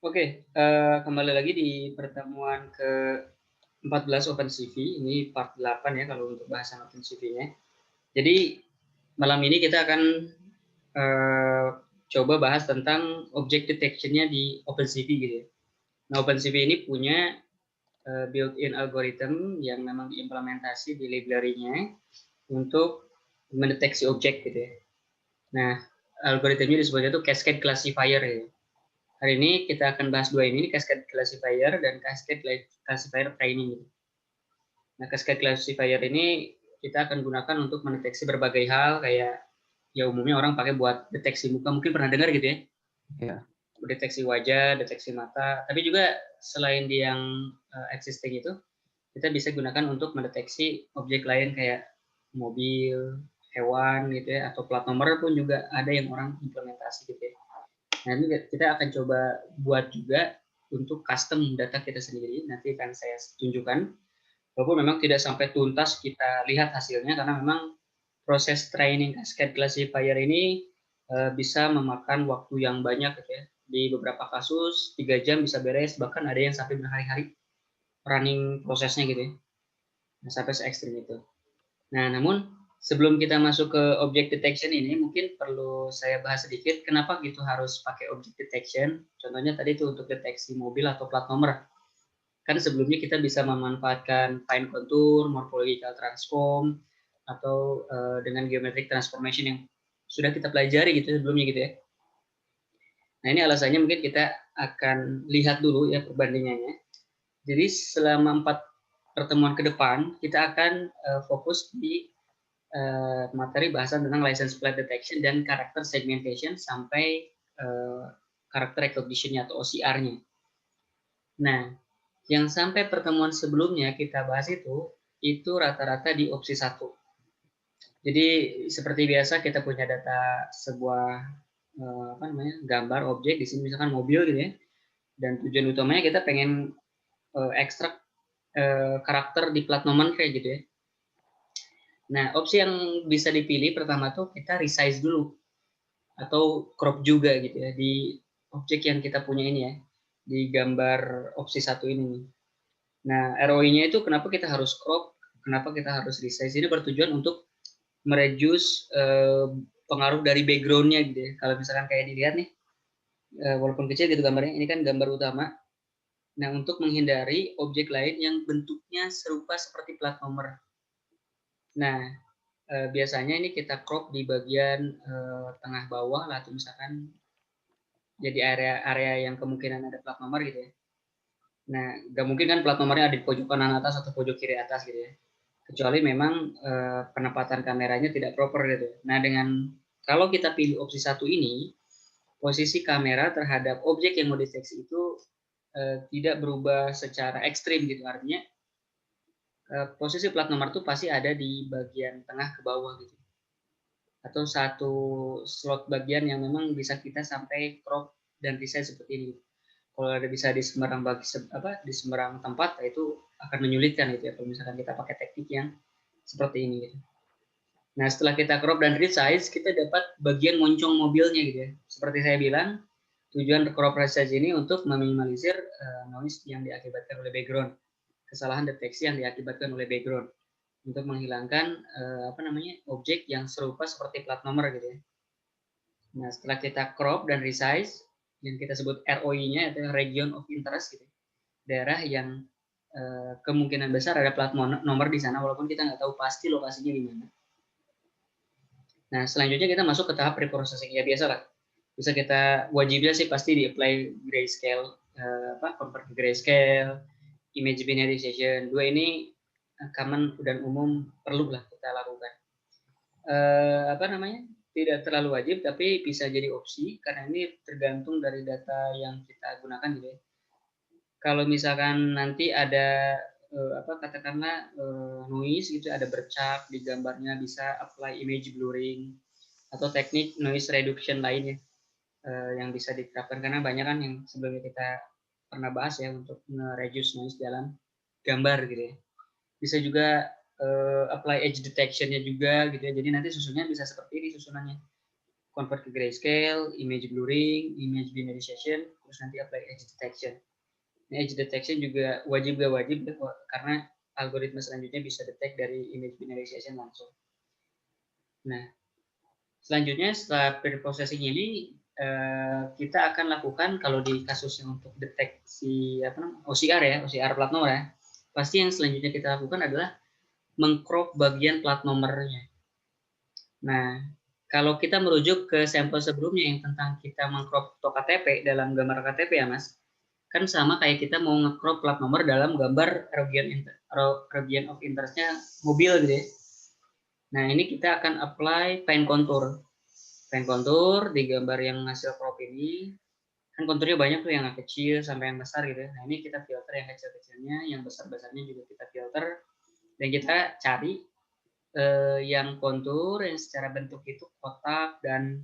Oke, kembali lagi di pertemuan ke-14 OpenCV, ini part 8 ya kalau untuk bahasan OpenCV-nya. Jadi malam ini kita akan coba bahas tentang object detection-nya di OpenCV gitu ya. Nah, OpenCV ini punya built-in algorithm yang memang diimplementasi di library-nya untuk mendeteksi objek gitu ya. Nah, algoritmnya disebutnya itu cascade classifier ya. Hari ini kita akan bahas dua ini cascade classifier dan cascade classifier training. Nah, cascade classifier ini kita akan gunakan untuk mendeteksi berbagai hal kayak ya umumnya orang pakai buat deteksi muka, mungkin pernah dengar gitu ya. Iya. Deteksi wajah, deteksi mata, tapi juga selain di yang existing itu, kita bisa gunakan untuk mendeteksi objek lain kayak mobil, hewan gitu ya, atau plat nomor pun juga ada yang orang implementasi gitu ya. Nah, ini kita akan coba buat juga untuk custom data kita sendiri. Nanti akan saya tunjukkan. Walaupun memang tidak sampai tuntas kita lihat hasilnya, karena memang proses training cascade classifier ini bisa memakan waktu yang banyak, gitu ya. Di beberapa kasus 3 jam bisa beres, bahkan ada yang sampai berhari-hari running prosesnya gitu ya. Nah, sampai se ekstrim itu. Nah, namun sebelum kita masuk ke object detection ini, mungkin perlu saya bahas sedikit kenapa gitu harus pakai object detection. Contohnya tadi itu untuk deteksi mobil atau plat nomor. Kan sebelumnya kita bisa memanfaatkan fine contour, morphological transform, atau dengan geometric transformation yang sudah kita pelajari gitu sebelumnya gitu ya. Nah, ini alasannya mungkin kita akan lihat dulu ya perbandingannya. Jadi selama 4 pertemuan ke depan, kita akan fokus di materi bahasan tentang license plate detection dan character segmentation sampai character recognition-nya atau OCR-nya. Nah, yang sampai pertemuan sebelumnya kita bahas itu rata-rata di opsi 1. Jadi seperti biasa kita punya data sebuah gambar objek di sini misalkan mobil gitu ya. Dan tujuan utamanya kita pengen ekstrak karakter di plat nomor kayak gitu ya. Nah, opsi yang bisa dipilih pertama tuh kita resize dulu atau crop juga gitu ya di objek yang kita punya ini ya, di gambar opsi 1 ini. Nah, ROI-nya itu kenapa kita harus crop, kenapa kita harus resize, ini bertujuan untuk mereduce pengaruh dari background-nya gitu ya. Kalau misalkan kayak dilihat nih, walaupun kecil gitu gambarnya, ini kan gambar utama. Nah, untuk menghindari objek lain yang bentuknya serupa seperti plat nomor. Nah, biasanya ini kita crop di bagian tengah bawah lah, atau misalkan jadi area-area yang kemungkinan ada plat nomor gitu ya. Nah, nggak mungkin kan plat nomornya ada di pojok kanan atas atau pojok kiri atas gitu ya. Kecuali memang penempatan kameranya tidak proper gitu. Nah, dengan kalau kita pilih opsi 1 ini, posisi kamera terhadap objek yang mau deteksi itu tidak berubah secara ekstrim gitu. Artinya posisi plat nomor itu pasti ada di bagian tengah ke bawah gitu. Atau satu slot bagian yang memang bisa kita sampai crop dan resize seperti ini. Kalau ada bisa di sembarang di sembarang tempat, itu akan menyulitkan gitu ya kalau misalkan kita pakai teknik yang seperti ini gitu. Nah, setelah kita crop dan resize, kita dapat bagian moncong mobilnya gitu ya. Seperti saya bilang, tujuan crop resize ini untuk meminimalisir noise yang diakibatkan oleh background, kesalahan deteksi yang diakibatkan oleh background, untuk menghilangkan objek yang serupa seperti plat nomor gitu ya. Nah, setelah kita crop dan resize, yang kita sebut ROI-nya itu region of interest gitu, daerah yang kemungkinan besar ada plat nomor di sana, walaupun kita nggak tahu pasti lokasinya di mana. Nah, selanjutnya kita masuk ke tahap preprocessing. Ya biasa lah, bisa kita wajibnya sih pasti di apply grayscale, convert ke grayscale, image binarization. Dua ini common dan umum perlu lah kita lakukan. Tidak terlalu wajib, tapi bisa jadi opsi karena ini tergantung dari data yang kita gunakan gitu ya. Kalau misalkan nanti ada katakanlah noise gitu, ada bercak di gambarnya, bisa apply image blurring atau teknik noise reduction lainnya yang bisa diterapkan, karena banyak kan yang sebelumnya kita pernah bahas ya untuk reduce noise dalam gambar gitu ya. Bisa juga apply edge detection-nya juga gitu ya. Jadi nanti susunnya bisa seperti ini susunannya. convert ke grayscale, image blurring, image binarization, terus nanti apply edge detection. Nah, edge detection juga wajib ya, karena algoritma selanjutnya bisa detect dari image binarization langsung. Nah, selanjutnya setelah pre-processing ini kita akan lakukan kalau di kasusnya untuk deteksi OCR ya, OCR plat nomor ya. Pasti yang selanjutnya kita lakukan adalah mengcrop bagian plat nomornya. Nah, kalau kita merujuk ke sampel sebelumnya yang tentang kita mengcrop foto KTP dalam gambar KTP ya Mas, kan sama kayak kita mau nge-crop plat nomor dalam gambar region of interest-nya mobil gitu ya. Nah, ini kita akan apply fine contour. Fine contour di gambar yang hasil crop ini, kan konturnya banyak tuh yang kecil sampai yang besar gitu ya. Nah, ini kita filter yang kecil-kecilnya, yang besar-besarnya juga kita filter, dan kita cari yang kontur yang secara bentuk itu kotak dan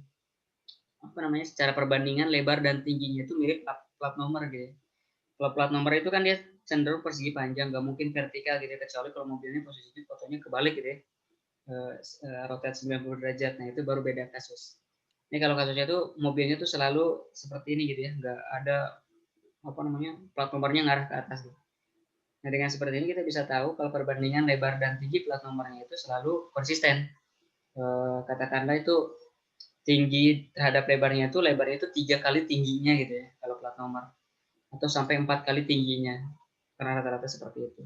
secara perbandingan lebar dan tingginya itu mirip plat nomor gitu. Kalau plat nomor itu kan dia cenderung persegi panjang, nggak mungkin vertikal gitu, kecuali kalau mobilnya posisinya fotonya kebalik gitu ya, rotate 90 derajat. Nah, itu baru beda kasus. Ini kalau kasusnya tuh mobilnya tuh selalu seperti ini gitu ya, nggak ada plat nomornya ngarah ke atas gitu. Nah, dengan seperti ini kita bisa tahu kalau perbandingan lebar dan tinggi plat nomornya itu selalu konsisten. Katakanlah itu tinggi terhadap lebarnya itu 3 kali tingginya gitu ya kalau plat nomor, atau sampai 4 kali tingginya, karena rata-rata seperti itu.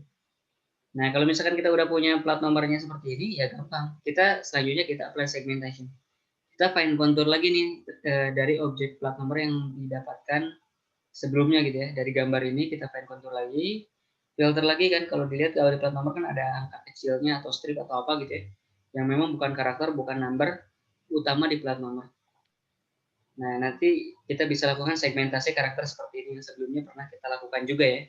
Nah, kalau misalkan kita udah punya plat nomornya seperti ini, ya gampang. Selanjutnya kita apply segmentation. Kita fine contour lagi nih dari objek plat nomor yang didapatkan sebelumnya gitu ya. Dari gambar ini kita fine contour lagi, filter lagi kan. Kalau dilihat kalau di plat nomor kan ada angka kecilnya atau strip atau apa gitu ya, yang memang bukan karakter, bukan number utama di plat nomor. Nah, nanti kita bisa lakukan segmentasi karakter seperti ini yang sebelumnya pernah kita lakukan juga ya.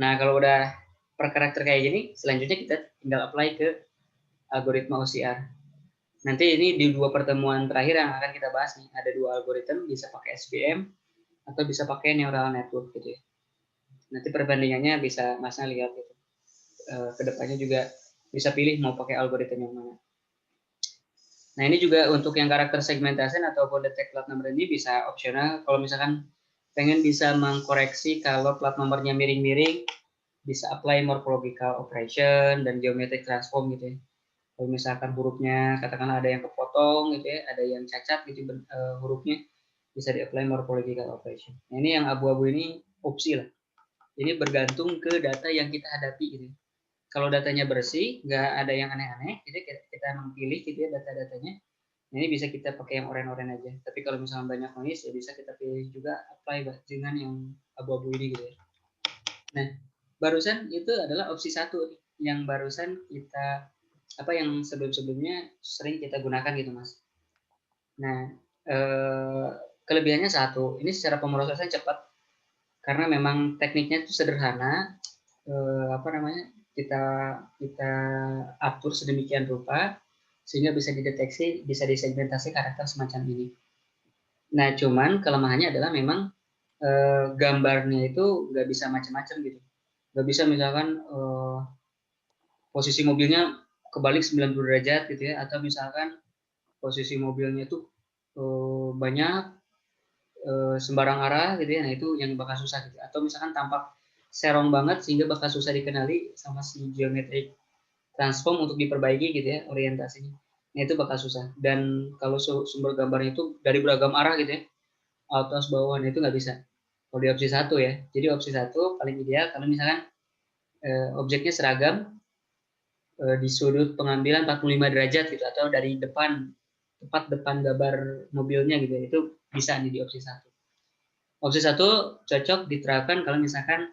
Nah, kalau udah per karakter kayak gini, selanjutnya kita tinggal apply ke algoritma OCR. Nanti ini di 2 pertemuan terakhir yang akan kita bahas nih, ada 2 algoritma, bisa pakai SVM atau bisa pakai neural network gitu ya. Nanti perbandingannya bisa Masnya lihat gitu. Kedepannya juga bisa pilih mau pakai algoritma yang mana. Nah, ini juga untuk yang karakter segmentation ataupun detect plat nomor ini bisa opsional. Kalau misalkan pengen bisa mengkoreksi kalau plat nomornya miring-miring, bisa apply morphological operation dan geometric transform gitu ya. Kalau misalkan hurufnya katakanlah ada yang kepotong gitu ya, ada yang cacat gitu hurufnya, bisa di-apply morphological operation. Nah, ini yang abu-abu ini opsi lah. Jadi bergantung ke data yang kita hadapi gitu. Kalau datanya bersih, nggak ada yang aneh-aneh, jadi kita emang pilih gitu ya data-datanya. Nah, ini bisa kita pakai yang oranye-oranye aja. Tapi kalau misalnya banyak noise, ya bisa kita pilih juga apply dengan yang abu-abu ini gitu ya. Nah, barusan itu adalah opsi 1 yang barusan kita yang sebelum-sebelumnya sering kita gunakan gitu Mas. Nah, kelebihannya 1, ini secara pemrosesan cepat karena memang tekniknya itu sederhana. Kita atur sedemikian rupa sehingga bisa dideteksi, bisa disegmentasi karakter semacam ini. Nah, cuman kelemahannya adalah memang gambarnya itu nggak bisa macam-macam gitu. Nggak bisa misalkan posisi mobilnya kebalik 90 derajat gitu ya, atau misalkan posisi mobilnya itu banyak sembarang arah gitu ya. Nah, itu yang bakal susah gitu. Atau misalkan tampak serong banget sehingga bakal susah dikenali sama si geometric transform untuk diperbaiki gitu ya orientasinya. Nah, itu bakal susah. Dan kalau sumber gambarnya itu dari beragam arah gitu ya, atas bawah, itu nggak bisa. Kalau di opsi 1 ya. Jadi opsi 1 paling ideal kalau misalkan objeknya seragam di sudut pengambilan 45 derajat gitu, atau dari tepat depan gambar mobilnya gitu ya. Itu bisa nih di opsi 1. Opsi 1 cocok diterapkan kalau misalkan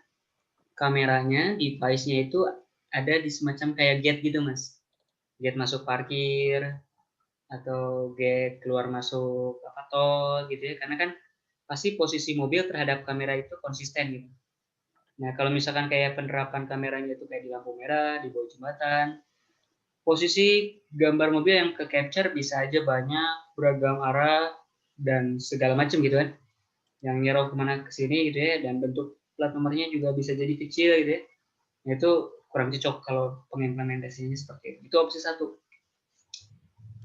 kameranya, device-nya itu ada di semacam kayak gate gitu Mas. Gate masuk parkir atau gate keluar masuk tol gitu ya. Karena kan pasti posisi mobil terhadap kamera itu konsisten gitu. Nah, kalau misalkan kayak penerapan kameranya itu kayak di lampu merah, di bawah jembatan, posisi gambar mobil yang ke capture bisa aja banyak, beragam arah, dan segala macam gitu kan. Yang nyerok kemana ke sini gitu ya, dan bentuk plat nomornya juga bisa jadi kecil gitu ya. Nah, itu kurang cocok kalau pengimplementasinya seperti itu. Itu opsi 1.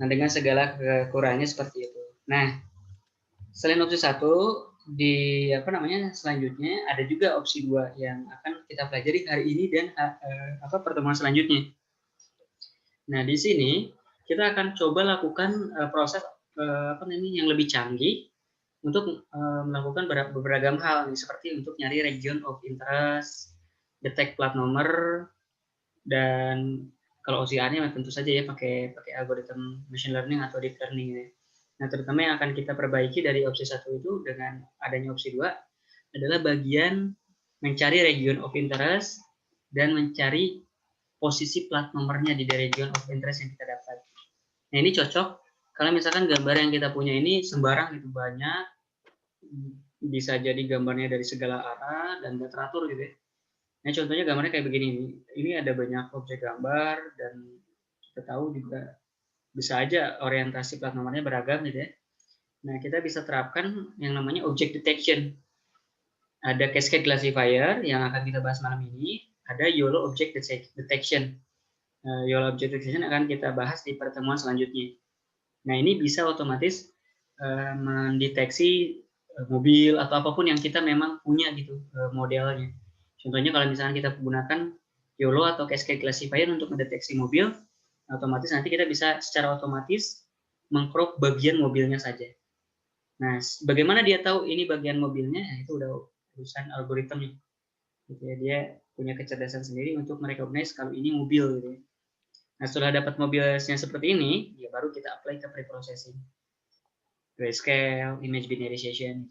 Nah, dengan segala kekurangannya seperti itu. Nah, selain opsi 1, di selanjutnya ada juga opsi 2 yang akan kita pelajari hari ini dan pertemuan selanjutnya. Nah, di sini kita akan coba lakukan proses yang lebih canggih untuk melakukan beragam hal nih, seperti untuk nyari region of interest, detect plat nomor, dan kalau OCR-nya tentu saja ya pakai algoritma machine learning atau deep learning ya. Nah, terutama yang akan kita perbaiki dari opsi 1 itu dengan adanya opsi 2 adalah bagian mencari region of interest dan mencari posisi plat nomornya di region of interest yang kita dapat. Nah, ini cocok kalau misalkan gambar yang kita punya ini sembarang gitu, banyak, bisa jadi gambarnya dari segala arah dan nggak teratur gitu ya. Nah, contohnya gambarnya kayak begini nih. Ini ada banyak objek gambar dan kita tahu juga bisa aja orientasi plat nomornya beragam gitu ya. Nah, kita bisa terapkan yang namanya object detection. Ada cascade classifier yang akan kita bahas malam ini, ada YOLO object detection. YOLO object detection akan kita bahas di pertemuan selanjutnya. Nah, ini bisa otomatis mendeteksi mobil atau apapun yang kita memang punya gitu modelnya. Contohnya kalau misalnya kita gunakan YOLO atau cascade classifier untuk mendeteksi mobil, otomatis nanti kita bisa secara otomatis mengcrop bagian mobilnya saja. Nah, bagaimana dia tahu ini bagian mobilnya? Nah, itu udah urusan algoritma. Gitu ya. Dia punya kecerdasan sendiri untuk merecognize kalau ini mobil gitu ya. Nah, setelah dapat mobilnya seperti ini, ya baru kita apply ke preprocessing. Grayscale, image binarization.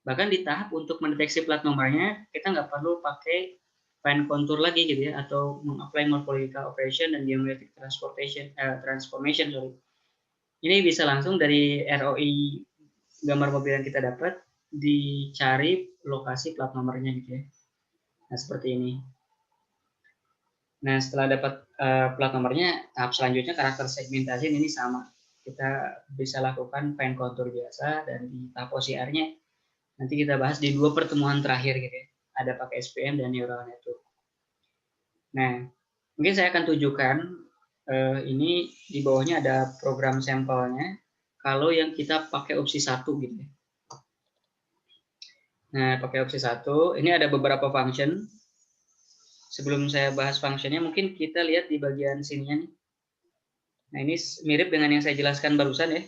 Bahkan di tahap untuk mendeteksi plat nomornya, kita nggak perlu pakai fine contour lagi gitu ya, atau mengapply morphological operation dan geometric transformation. Sorry. Ini bisa langsung dari ROI gambar mobil yang kita dapat, dicari lokasi plat nomornya gitu ya. Nah, seperti ini. Nah, setelah dapat plat nomornya, tahap selanjutnya karakter segmentasi ini sama. Kita bisa lakukan fine contour biasa, dan di tahap OCR-nya nanti kita bahas di 2 pertemuan terakhir gitu ya. Ada pakai SPM dan neural network. Nah, mungkin saya akan tunjukkan ini di bawahnya ada program sampelnya. Kalau yang kita pakai opsi 1 gitu ya. Nah, pakai opsi 1, ini ada beberapa function. Sebelum saya bahas functionnya, mungkin kita lihat di bagian sininya nih. Nah, ini mirip dengan yang saya jelaskan barusan ya.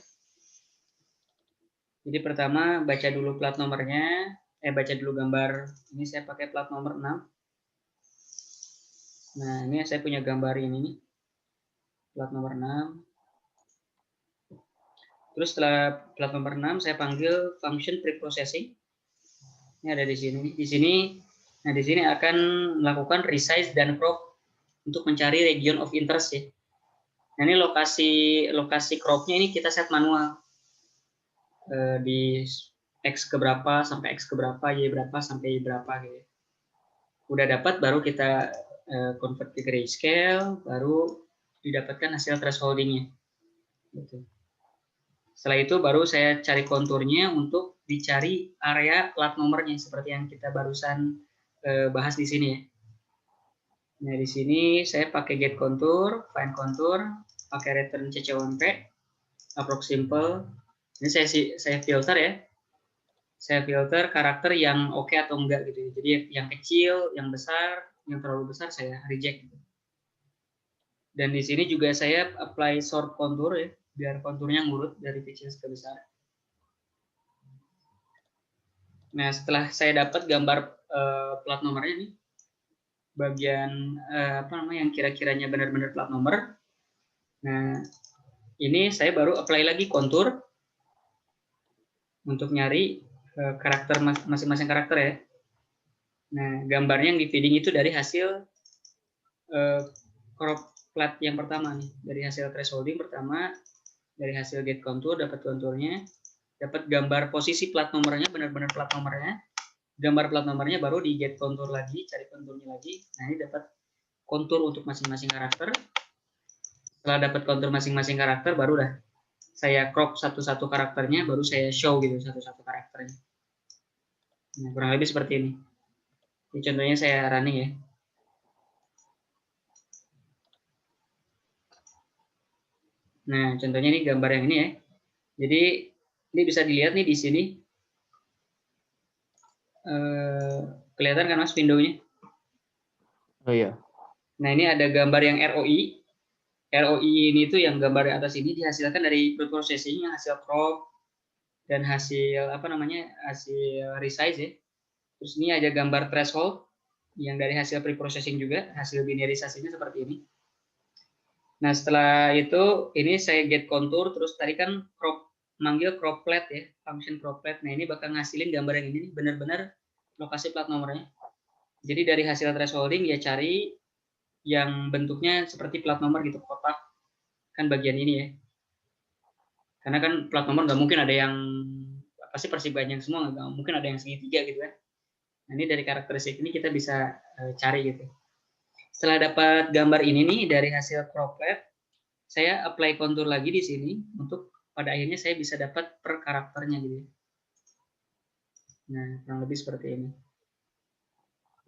Jadi pertama baca dulu plat nomornya, baca dulu gambar. Ini saya pakai plat nomor 6. Nah, ini saya punya gambar ini nih. Plat nomor 6. Terus setelah plat nomor 6 saya panggil function preprocessing. Ini ada di sini. Di sini akan melakukan resize dan crop untuk mencari region of interest ya. Nah, ini lokasi cropnya ini kita set manual. Di X keberapa sampai X keberapa, Y berapa sampai Y berapa gitu. Udah dapat baru kita convert ke grayscale, baru didapatkan hasil thresholdingnya. Gitu. Setelah itu baru saya cari konturnya untuk dicari area plat nomornya seperti yang kita barusan bahas di sini ya. Nah, di sini saya pakai get contour, find contour, pakai return CC1P, approx simple. Ini saya filter ya. Saya filter karakter yang oke atau enggak gitu. Jadi yang kecil, yang besar, yang terlalu besar saya reject gitu. Dan di sini juga saya apply sort contour ya, biar konturnya ngurut dari kecil ke besar. Nah, setelah saya dapat gambar plat nomornya nih, bagian yang kira-kiranya benar-benar plat nomor. Nah, ini saya baru apply lagi kontur untuk nyari karakter masing-masing karakter ya. Nah, gambarnya yang di feeding itu dari hasil crop plat yang pertama nih, dari hasil thresholding pertama, dari hasil get contour dapat konturnya, dapat gambar posisi plat nomornya, benar-benar plat nomornya, gambar plat nomornya baru di get contour lagi, cari konturnya lagi. Nah, ini dapat kontur untuk masing-masing karakter. Setelah dapat kontur masing-masing karakter, baru dah saya crop satu-satu karakternya, baru saya show gitu satu-satu karakternya. Nah, kurang lebih seperti ini. Ini contohnya saya running ya. Nah, contohnya ini gambar yang ini ya. Jadi Ini bisa dilihat nih di sini. Kelihatan kan Mas window-nya? Oh iya. Nah, ini ada gambar yang ROI. ROI ini tuh yang gambar di atas ini dihasilkan dari processing yang hasil crop dan hasil apa namanya? Hasil resize ya. Terus ini ada gambar threshold yang dari hasil preprocessing juga, hasil binarisasinya seperti ini. Nah, setelah itu ini saya get contour, terus tadi kan manggil croplet ya, function croplet. Nah, ini bakal ngasilin gambar yang ini benar-benar lokasi plat nomornya. Jadi dari hasil thresholding dia cari yang bentuknya seperti plat nomor gitu, kotak kan bagian ini ya. Karena kan plat nomor nggak mungkin ada yang pasti Persibanyang semua, nggak mungkin ada yang segitiga gitu kan. Nah, ini dari karakteristik ini kita bisa cari gitu. Setelah dapat gambar ini nih dari hasil croplet, saya apply kontur lagi di sini untuk pada akhirnya saya bisa dapat per karakternya gitu. Nah, kurang lebih seperti ini.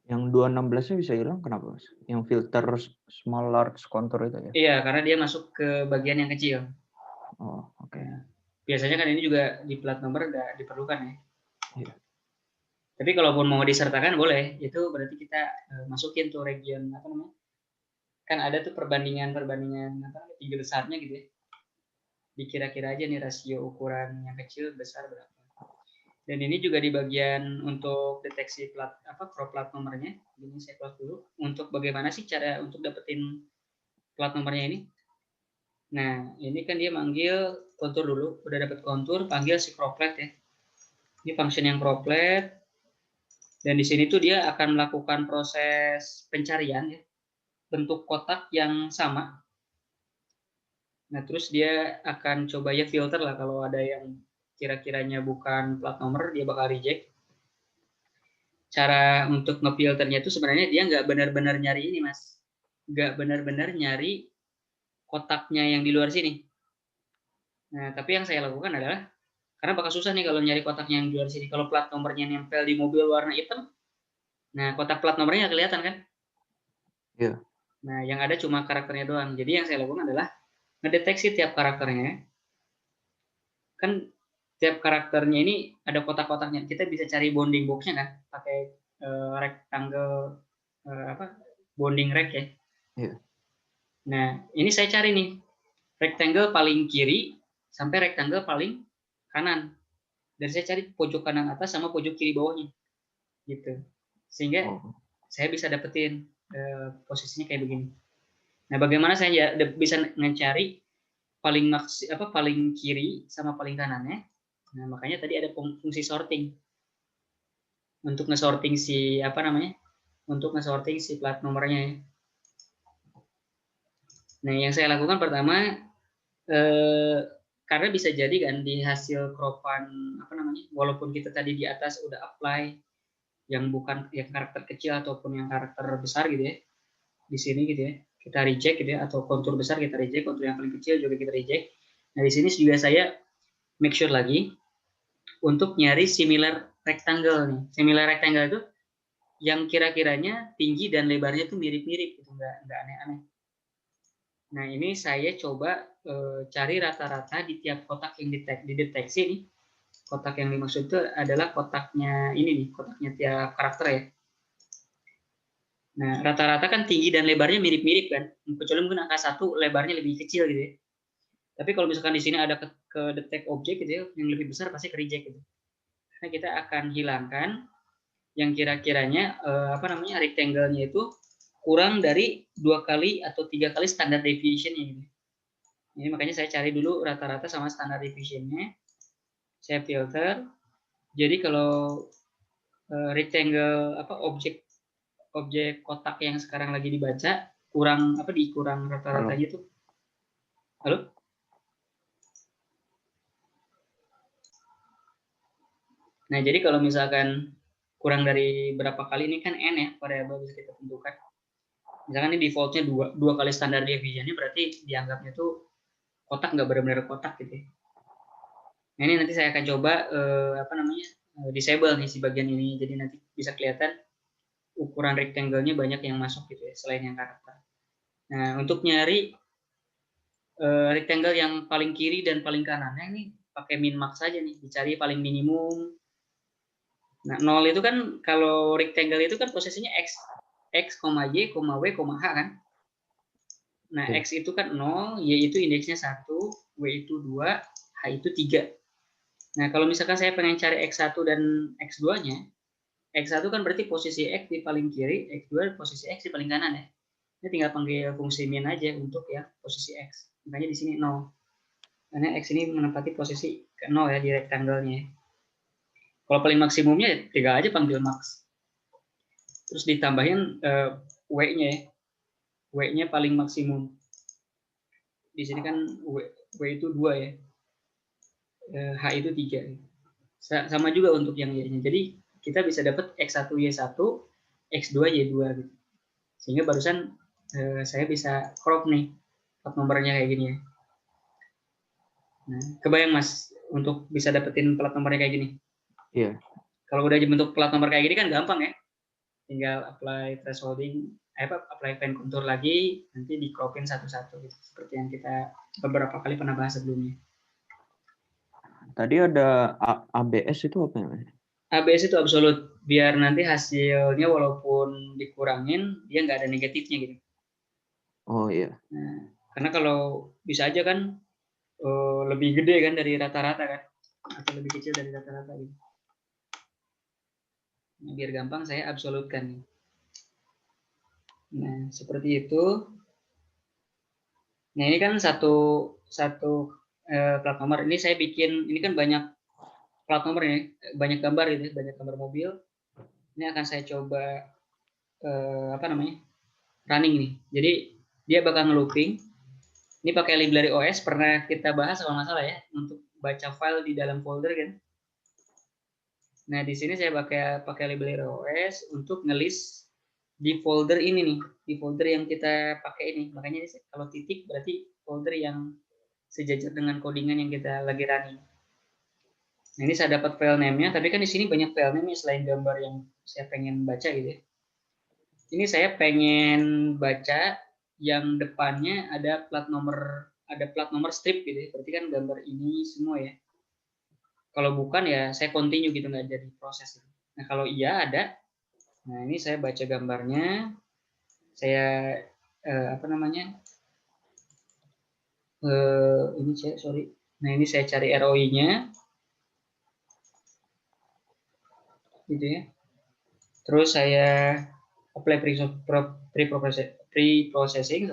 Yang 216-nya bisa hilang kenapa, Mas? Yang filter small large contour itu ya? Iya, karena dia masuk ke bagian yang kecil. Oh, oke. Okay. Nah, biasanya kan ini juga di plat nomor nggak diperlukan ya. Iya. Tapi kalaupun mau disertakan boleh, itu berarti kita masukin tuh region apa namanya? Kan ada tuh perbandingan apa tinggi besarnya gitu ya. Dikira-kira aja nih rasio ukuran yang kecil besar berapa. Dan ini juga di bagian untuk deteksi crop plat nomornya. Ini saya close dulu. Untuk bagaimana sih cara untuk dapetin plat nomornya ini? Nah, ini kan dia manggil kontur dulu. Udah dapet kontur, panggil si croplet ya. Ini function yang croplet. Dan di sini tuh dia akan melakukan proses pencarian ya. Bentuk kotak yang sama. Nah, terus dia akan coba ya filter lah kalau ada yang kira-kiranya bukan plat nomor, dia bakal reject. Cara untuk ngefilternya itu sebenarnya dia nggak benar-benar nyari ini, Mas. Nggak benar-benar nyari kotaknya yang di luar sini. Nah, tapi yang saya lakukan adalah, karena bakal susah nih kalau nyari kotaknya yang di luar sini. Kalau plat nomornya nempel di mobil warna hitam, nah kotak plat nomornya nggak kelihatan kan? Iya. Nah, yang ada cuma karakternya doang. Jadi yang saya lakukan adalah ngedeteksi tiap karakternya. Kan tiap karakternya ini ada kotak-kotaknya. Kita bisa cari bonding box-nya kan, pakai rectangle bonding rec ya. Iya. Nah, ini saya cari nih rectangle paling kiri sampai rectangle paling kanan. Dan saya cari pojok kanan atas sama pojok kiri bawahnya. Gitu. Sehingga saya bisa dapetin posisinya kayak begini. Nah, bagaimana saya bisa mencari paling kiri sama paling kanannya? Nah, makanya tadi ada fungsi sorting. Untuk nge-sorting untuk nge-sorting si plat nomornya ya. Nah, yang saya lakukan pertama karena bisa jadi kan di hasil cropan walaupun kita tadi di atas udah apply yang bukan yang karakter kecil ataupun yang karakter besar gitu ya, di sini gitu ya kita reject gitu ya, atau kontur besar kita reject, kontur yang paling kecil juga kita reject. Nah, di sini juga saya make sure lagi untuk nyari similar rectangle nih. Similar rectangle itu yang kira-kiranya tinggi dan lebarnya itu mirip-mirip gitu, nggak aneh-aneh. Nah, ini saya coba cari rata-rata di tiap kotak yang dideteksi nih. Kotak yang dimaksud itu adalah kotaknya ini nih, kotaknya tiap karakter ya. Nah, rata-rata kan tinggi dan lebarnya mirip-mirip kan. Kecuali mungkin angka 1 lebarnya lebih kecil gitu ya. Tapi kalau misalkan di sini ada ke detect object gitu ya, yang lebih besar pasti ke reject gitu. Karena kita akan hilangkan yang kira-kiranya rectangle-nya itu kurang dari 2 kali atau 3 kali standar deviation-nya gitu. Ini makanya saya cari dulu rata-rata sama standar deviation-nya. Saya filter. Jadi kalau rectangle objek kotak yang sekarang lagi dibaca kurang dikurang rata-ratanya tuh. Halo? Nah, jadi kalau misalkan kurang dari berapa kali, ini kan n ya, variabel bisa kita tentukan. Misalkan ini defaultnya 2 kali standar deviation-nya, berarti dianggapnya tuh kotak nggak benar-benar kotak gitu ya. Nah, ini nanti saya akan coba disable nih si bagian ini, jadi nanti bisa kelihatan ukuran rectangle-nya banyak yang masuk gitu ya, selain yang karakter. Nah, untuk nyari rectangle yang paling kiri dan paling kanannya ini pakai min max saja nih, dicari paling minimum. Nah, 0 itu kan kalau rectangle itu kan posisinya x, y, w, h kan. Nah, x itu kan 0, y itu indeksnya 1, w itu 2, h itu 3. Nah, kalau misalkan saya pengen cari x1 dan x2-nya, x1 kan berarti posisi x di paling kiri, x2 posisi x di paling kanan ya. Ini tinggal panggil fungsi min aja untuk ya posisi x. Makanya di sini 0. Karena x ini menempati posisi ke 0 ya di rectangle-nya. Kalau paling maksimumnya tinggal aja panggil max. Terus ditambahin w-nya ya. W-nya paling maksimum. Di sini kan w itu 2 ya. H itu 3. Sama juga untuk yang y-nya. Jadi kita bisa dapat x1 y1, x2 y2 gitu. Sehingga barusan saya bisa crop nih plat nomornya kayak gini ya. Nah, kebayang Mas untuk bisa dapetin plat nomornya kayak gini? Iya. Kalau udah bentuk plat nomor kayak gini kan gampang ya. Tinggal apply thresholding, apply fan contour lagi, nanti di cropin satu-satu gitu. Seperti yang kita beberapa kali pernah bahas sebelumnya. Tadi ada ABS itu apa ya? ABS itu absolut, biar nanti hasilnya walaupun dikurangin, dia nggak ada negatifnya gitu. Oh iya. Nah, karena kalau bisa aja kan lebih gede kan dari rata-rata kan, atau lebih kecil dari rata-rata gitu. Nah, biar gampang saya absolutkan. Nah, seperti itu. Nah, ini kan satu plat nomor. Ini saya bikin, ini kan banyak plat nomor ini, banyak gambar gitu, banyak gambar mobil. Ini akan saya coba running nih. Jadi dia bakal nge-looping. Ini pakai library OS, pernah kita bahas kalau nggak salah ya, untuk baca file di dalam folder kan. Nah, di sini saya pakai library OS untuk ngelis di folder ini nih, di folder yang kita pakai ini. Makanya ini, kalau titik berarti folder yang sejajar dengan codingan yang kita lagi running. Nah, ini saya dapat file name-nya, tapi kan di sini banyak file name-nya selain gambar yang saya pengen baca gitu ya. Ini saya pengen baca yang depannya ada plat nomor strip gitu ya. Berarti kan gambar ini semua ya. Kalau bukan ya saya continue gitu, nggak jadi proses. Nah, kalau iya ada. Nah, ini saya baca gambarnya. Saya ini sorry. Nah, ini saya cari ROI-nya. Gitu ya. Terus saya apply pre-processing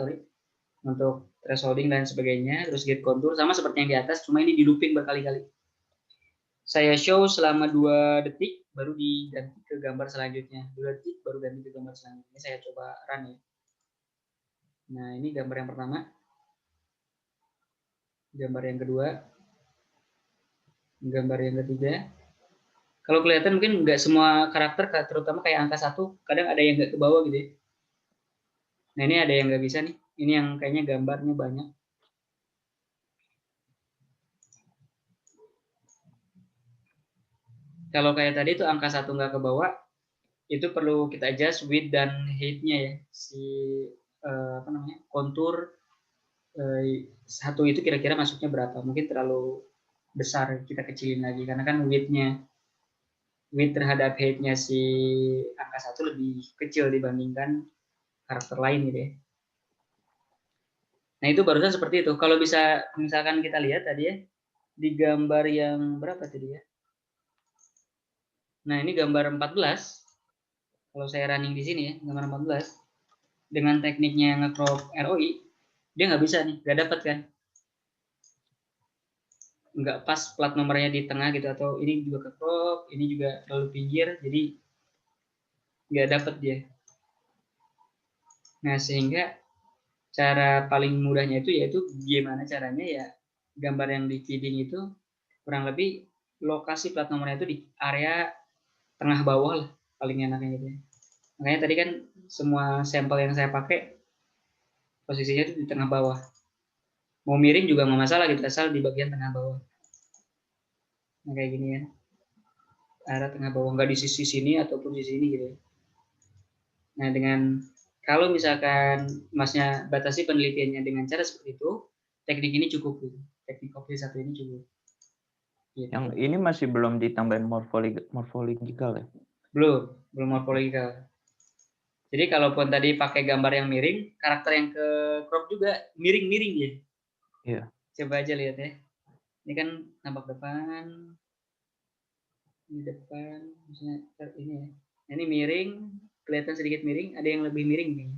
untuk thresholding dan sebagainya, terus get contour sama seperti yang di atas, cuma ini di looping berkali-kali. Saya show selama 2 detik, baru diganti ke gambar selanjutnya. 2 detik baru ganti ke gambar selanjutnya. Ini saya coba run ya. Nah, ini gambar yang pertama. Gambar yang kedua. Gambar yang ketiga. Kalau kelihatan mungkin nggak semua karakter, terutama kayak angka 1, kadang ada yang nggak ke bawah gitu ya. Nah, ini ada yang nggak bisa nih. Ini yang kayaknya gambarnya banyak. Kalau kayak tadi itu angka 1 nggak ke bawah, itu perlu kita adjust width dan height-nya ya. Si kontur 1 itu kira-kira masuknya berapa? Mungkin terlalu besar, kita kecilin lagi karena kan width terhadap height-nya si angka 1 lebih kecil dibandingkan karakter lain gitu ya. Nah, itu barusan seperti itu. Kalau bisa misalkan kita lihat tadi ya, di gambar yang berapa tadi ya? Nah, ini gambar 14. Kalau saya running di sini ya, gambar 14. Dengan tekniknya nge-crop ROI, dia nggak bisa nih, nggak dapat kan. Nggak pas plat nomornya di tengah gitu, atau ini juga ke crop, ini juga terlalu pinggir, jadi nggak dapat dia. Nah, sehingga cara paling mudahnya itu yaitu gimana caranya ya gambar yang di feeding itu kurang lebih lokasi plat nomornya itu di area tengah bawah lah, paling enaknya gitu ya. Makanya tadi kan semua sampel yang saya pakai posisinya itu di tengah bawah. Mau miring juga nggak masalah gitu, asal di bagian tengah bawah. Nah, kayak gini ya. Area tengah bawah, nggak di sisi sini ataupun di sini gitu ya. Nah, kalau misalkan Masnya batasi penelitiannya dengan cara seperti itu, teknik ini cukup gitu. Teknik copy 1 ini cukup. Gitu. Yang ini masih belum ditambahin morphological ya? Belum morphological. Jadi kalaupun tadi pakai gambar yang miring, karakter yang ke crop juga miring-miring dia. Iya. Coba aja lihat ya. Ini kan nampak depan, ini depan, misalnya ini ya. Ini miring, kelihatan sedikit miring, ada yang lebih miring nih.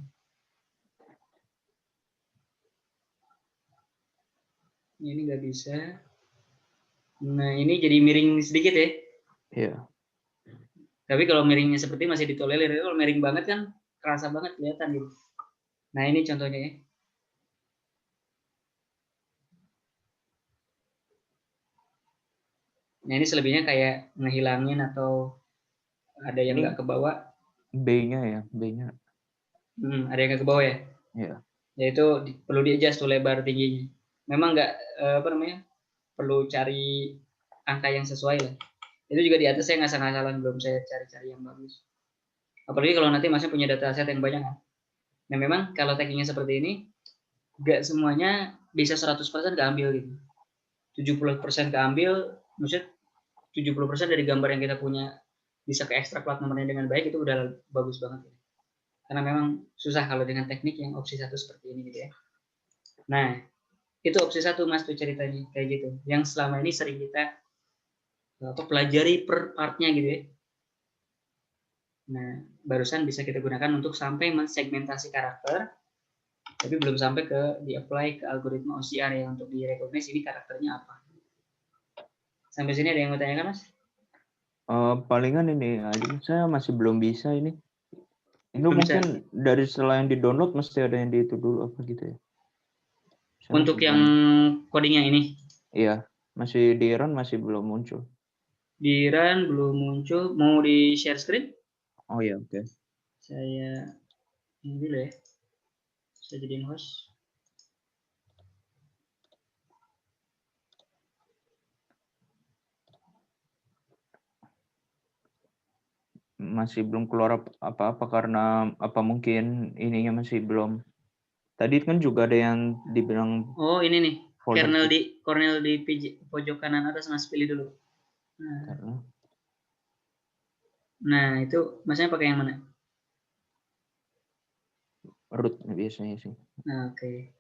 Ini nggak bisa. Nah, ini jadi miring sedikit ya. Iya. Tapi kalau miringnya seperti masih ditolerir, kalau miring banget kan kerasa banget kelihatan gitu. Nah, ini contohnya ya. Nah, ini selebihnya kayak ngehilangin atau ada yang nggak ke bawah. B-nya ya, B-nya. Ada yang nggak ke bawah ya. Iya. Yaitu perlu di-adjust tuh lebar tingginya. Memang nggak apa namanya? Perlu cari angka yang sesuai lah. Itu juga di atas saya ngasal-ngasalan, belum saya cari-cari yang bagus. Apalagi kalau nanti masih punya data set yang banyak kan. Nah, memang kalau taggingnya seperti ini, nggak semuanya bisa 100% keambil gitu. 70% keambil, maksudnya 70% dari gambar yang kita punya bisa ke ekstrak plat nomornya dengan baik, itu udah bagus banget. Karena memang susah kalau dengan teknik yang opsi 1 seperti ini gitu ya. Nah, itu opsi 1 Mas tuh ceritanya kayak gitu. Yang selama ini sering kita pelajari per partnya gitu ya. Nah, barusan bisa kita gunakan untuk sampai mensegmentasi karakter, tapi belum sampai ke di-apply ke algoritma OCR ya untuk di-recognize ini karakternya apa. Sampai sini ada yang mau tanyakan, Mas? Palingan ini aja, saya masih belum bisa ini. Itu Belum bisa. mungkin dari setelah yang di-download mesti ada yang di itu dulu apa gitu ya? Saya Untuk masih yang belum. codingnya ini, Iya, masih di run masih belum muncul. di run belum muncul. Mau di share screen? Oh ya, oke. Saya ini dulu ya. Saya jadiin host. Masih belum keluar apa-apa karena apa mungkin ininya masih belum. Tadi kan juga ada yang dibilang Oh, ini nih. folder Kernel di pojok kanan atas, Mas pilih dulu. karena Nah, itu Masnya pakai yang mana? root biasanya sih. Nah, oke.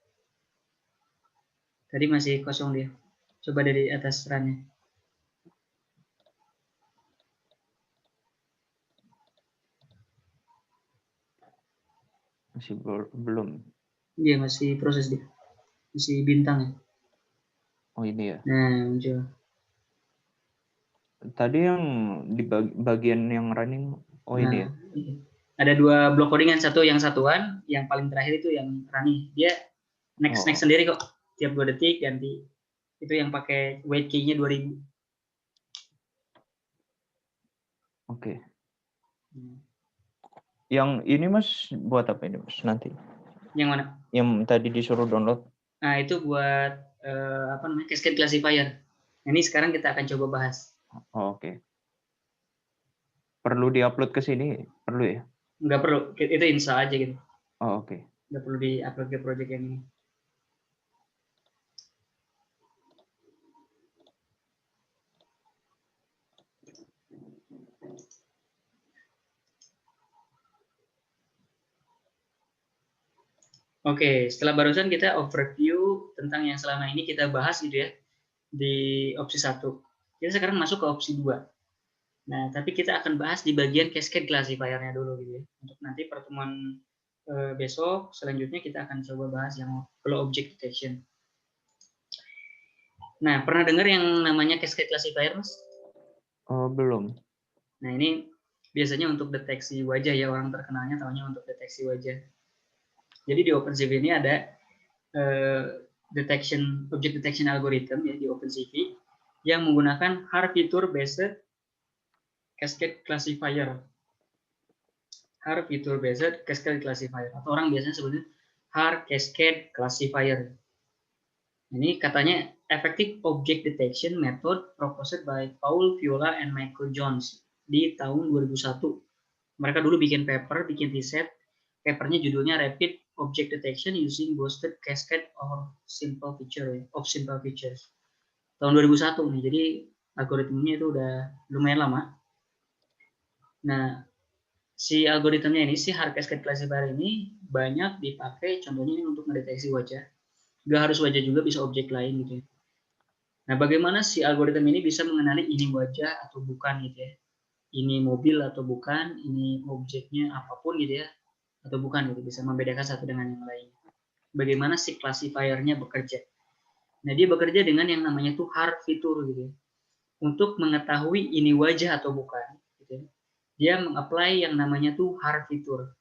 Tadi masih kosong dia. Coba dari atas run-nya. Masih belum. Dia masih proses dia. Masih bintang ya. Oh ini ya. Nah, muncul. Tadi yang di bagian yang running, oh ini Nah, ya. ada 2 blok codingan, satu yang satuan, yang paling terakhir itu yang running. Dia next sendiri kok. Tiap 2 detik ganti. Itu yang pakai wait key-nya 2000. Oke. Yang ini Mas buat apa ini Mas nanti? Yang mana? Yang tadi disuruh download. Nah, itu buat apa namanya? Cascade classifier. Ini sekarang kita akan coba bahas. Oh, oke. Perlu diupload ke sini? Perlu ya? Nggak perlu, itu install aja gitu. Oh, oke. Nggak perlu di-upload ke project yang ini. Oke, setelah barusan kita overview tentang yang selama ini kita bahas gitu ya di opsi 1. Kita sekarang masuk ke opsi 2. Nah, tapi kita akan bahas di bagian cascade classifier-nya dulu gitu ya. Untuk nanti pertemuan besok selanjutnya kita akan coba bahas yang flow object detection. Nah, pernah dengar yang namanya cascade classifier, Mas? Oh, belum. Nah, ini biasanya untuk deteksi wajah ya, orang terkenalnya tahunya untuk deteksi wajah. Jadi di OpenCV ini ada object detection algorithm ya di OpenCV yang menggunakan hard feature based cascade classifier. Hard feature based cascade classifier atau orang biasanya sebutnya hard cascade classifier. Ini katanya effective object detection method proposed by Paul Viola and Michael Jones di tahun 2001. Mereka dulu bikin riset. Papernya judulnya Rapid Object Detection Using Boosted Cascade or Simple Features. Tahun 2001 nih. Jadi algoritmenya itu udah lumayan lama. Nah, si algoritmenya ini, si hard cascade classifier ini banyak dipakai contohnya ini untuk mendeteksi wajah. Nggak harus wajah juga, bisa objek lain gitu ya. Nah, bagaimana si algoritma ini bisa mengenali ini wajah atau bukan gitu ya. Ini mobil atau bukan, ini objeknya apapun gitu ya, atau bukan gitu, bisa membedakan satu dengan yang lain. Bagaimana si classifiernya bekerja. Nah, dia bekerja dengan yang namanya tuh hard fitur gitu ya. Untuk mengetahui ini wajah atau bukan gitu ya. Dia mengapply yang namanya tuh hard fitur.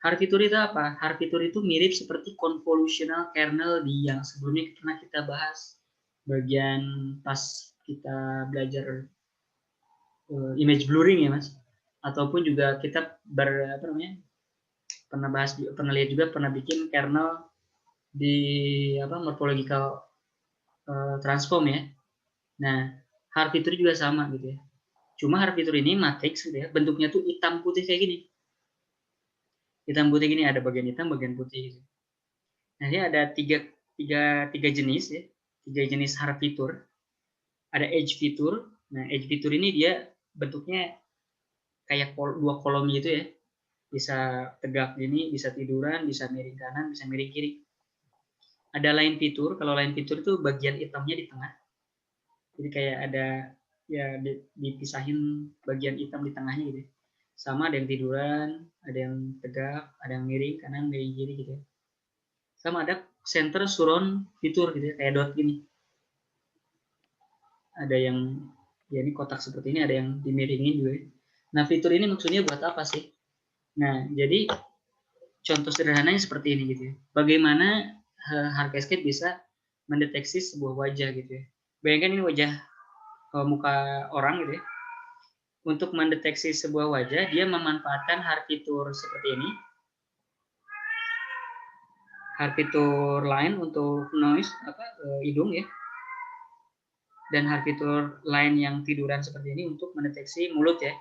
Hard fitur itu apa? Hard fitur itu mirip seperti convolutional kernel di yang sebelumnya pernah kita bahas bagian pas kita belajar image blurring ya Mas, ataupun juga kita pernah lihat juga, pernah bikin kernel di morphological transform ya. Nah, hard fitur juga sama gitu ya. Cuma hard fitur ini matrix gitu ya, bentuknya tuh hitam putih kayak gini. Hitam putih gini, ada bagian hitam, bagian putih gitu. Nah, ini ada tiga jenis ya. Tiga jenis hard fitur. Ada edge fitur. Nah, edge fitur ini dia bentuknya kayak dua kolom gitu ya. Bisa tegak gini, bisa tiduran, bisa miring kanan, bisa miring kiri. Ada line fitur. Kalau line fitur itu bagian hitamnya di tengah. Jadi kayak ada ya dipisahin bagian hitam di tengahnya gitu. Sama ada yang tiduran, ada yang tegak, ada yang miring kanan, miring kiri gitu ya. Sama ada center surround fitur gitu ya, kayak dot gini. Ada yang ya ini kotak seperti ini, ada yang dimiringin juga. Nah, fitur ini maksudnya buat apa sih? Nah, jadi contoh sederhananya seperti ini gitu ya. Bagaimana hard cascade bisa mendeteksi sebuah wajah gitu ya. Bayangkan ini wajah muka orang gitu ya. Untuk mendeteksi sebuah wajah, dia memanfaatkan hard fitur seperti ini. Hard fitur lain untuk noise hidung ya. Dan hard fitur lain yang tiduran seperti ini untuk mendeteksi mulut ya.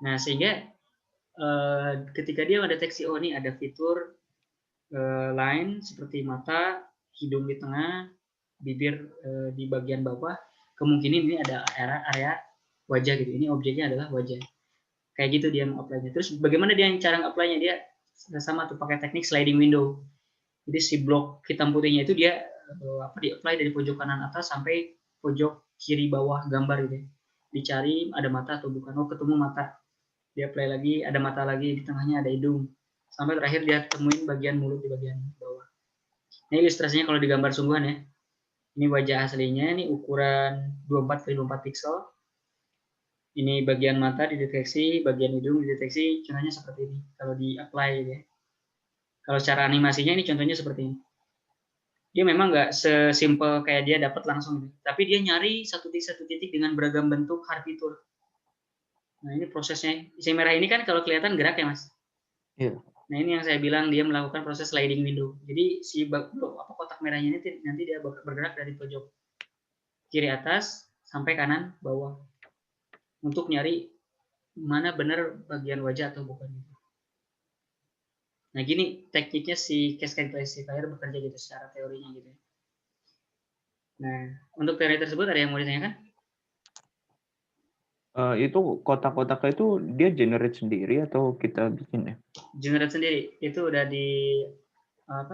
Nah, sehingga ketika dia mendeteksi oh ini ada fitur lain seperti mata, hidung di tengah, bibir di bagian bawah, kemungkinan ini ada area wajah gitu. Ini objeknya adalah wajah. Kayak gitu dia mengapply-nya. Terus bagaimana dia cara nge-apply-nya? Dia sama tuh pakai teknik sliding window. Jadi si blok hitam putihnya itu dia di-apply dari pojok kanan atas sampai pojok kiri bawah gambar gitu. Dicari ada mata atau bukan. Oh, ketemu mata. Dia apply lagi, ada mata lagi, di tengahnya ada hidung. Sampai terakhir dia temuin bagian mulut di bagian bawah. Ini ilustrasinya kalau di gambar sungguhan ya. Ini wajah aslinya, ini ukuran 24 x 24 pixel. Ini bagian mata dideteksi, bagian hidung dideteksi, contohnya seperti ini. Kalau di apply ya. Kalau cara animasinya ini contohnya seperti ini. Dia memang nggak sesimpel kayak dia dapat langsung, tapi dia nyari satu titik dengan beragam bentuk hard fitur. Nah, ini prosesnya. Si merah ini kan kalau kelihatan gerak ya, Mas? Iya. Nah, ini yang saya bilang dia melakukan proses sliding window. Jadi si kotak merahnya ini nanti dia bergerak dari pojok kiri atas sampai kanan bawah untuk nyari mana benar bagian wajah atau bukan. Nah, gini tekniknya si cascade classifier bekerja gitu secara teorinya gitu. Nah, untuk teori tersebut ada yang mau ditanyakan? Itu kotak-kotaknya itu dia generate sendiri atau kita bikin ya? Generate sendiri. Itu udah di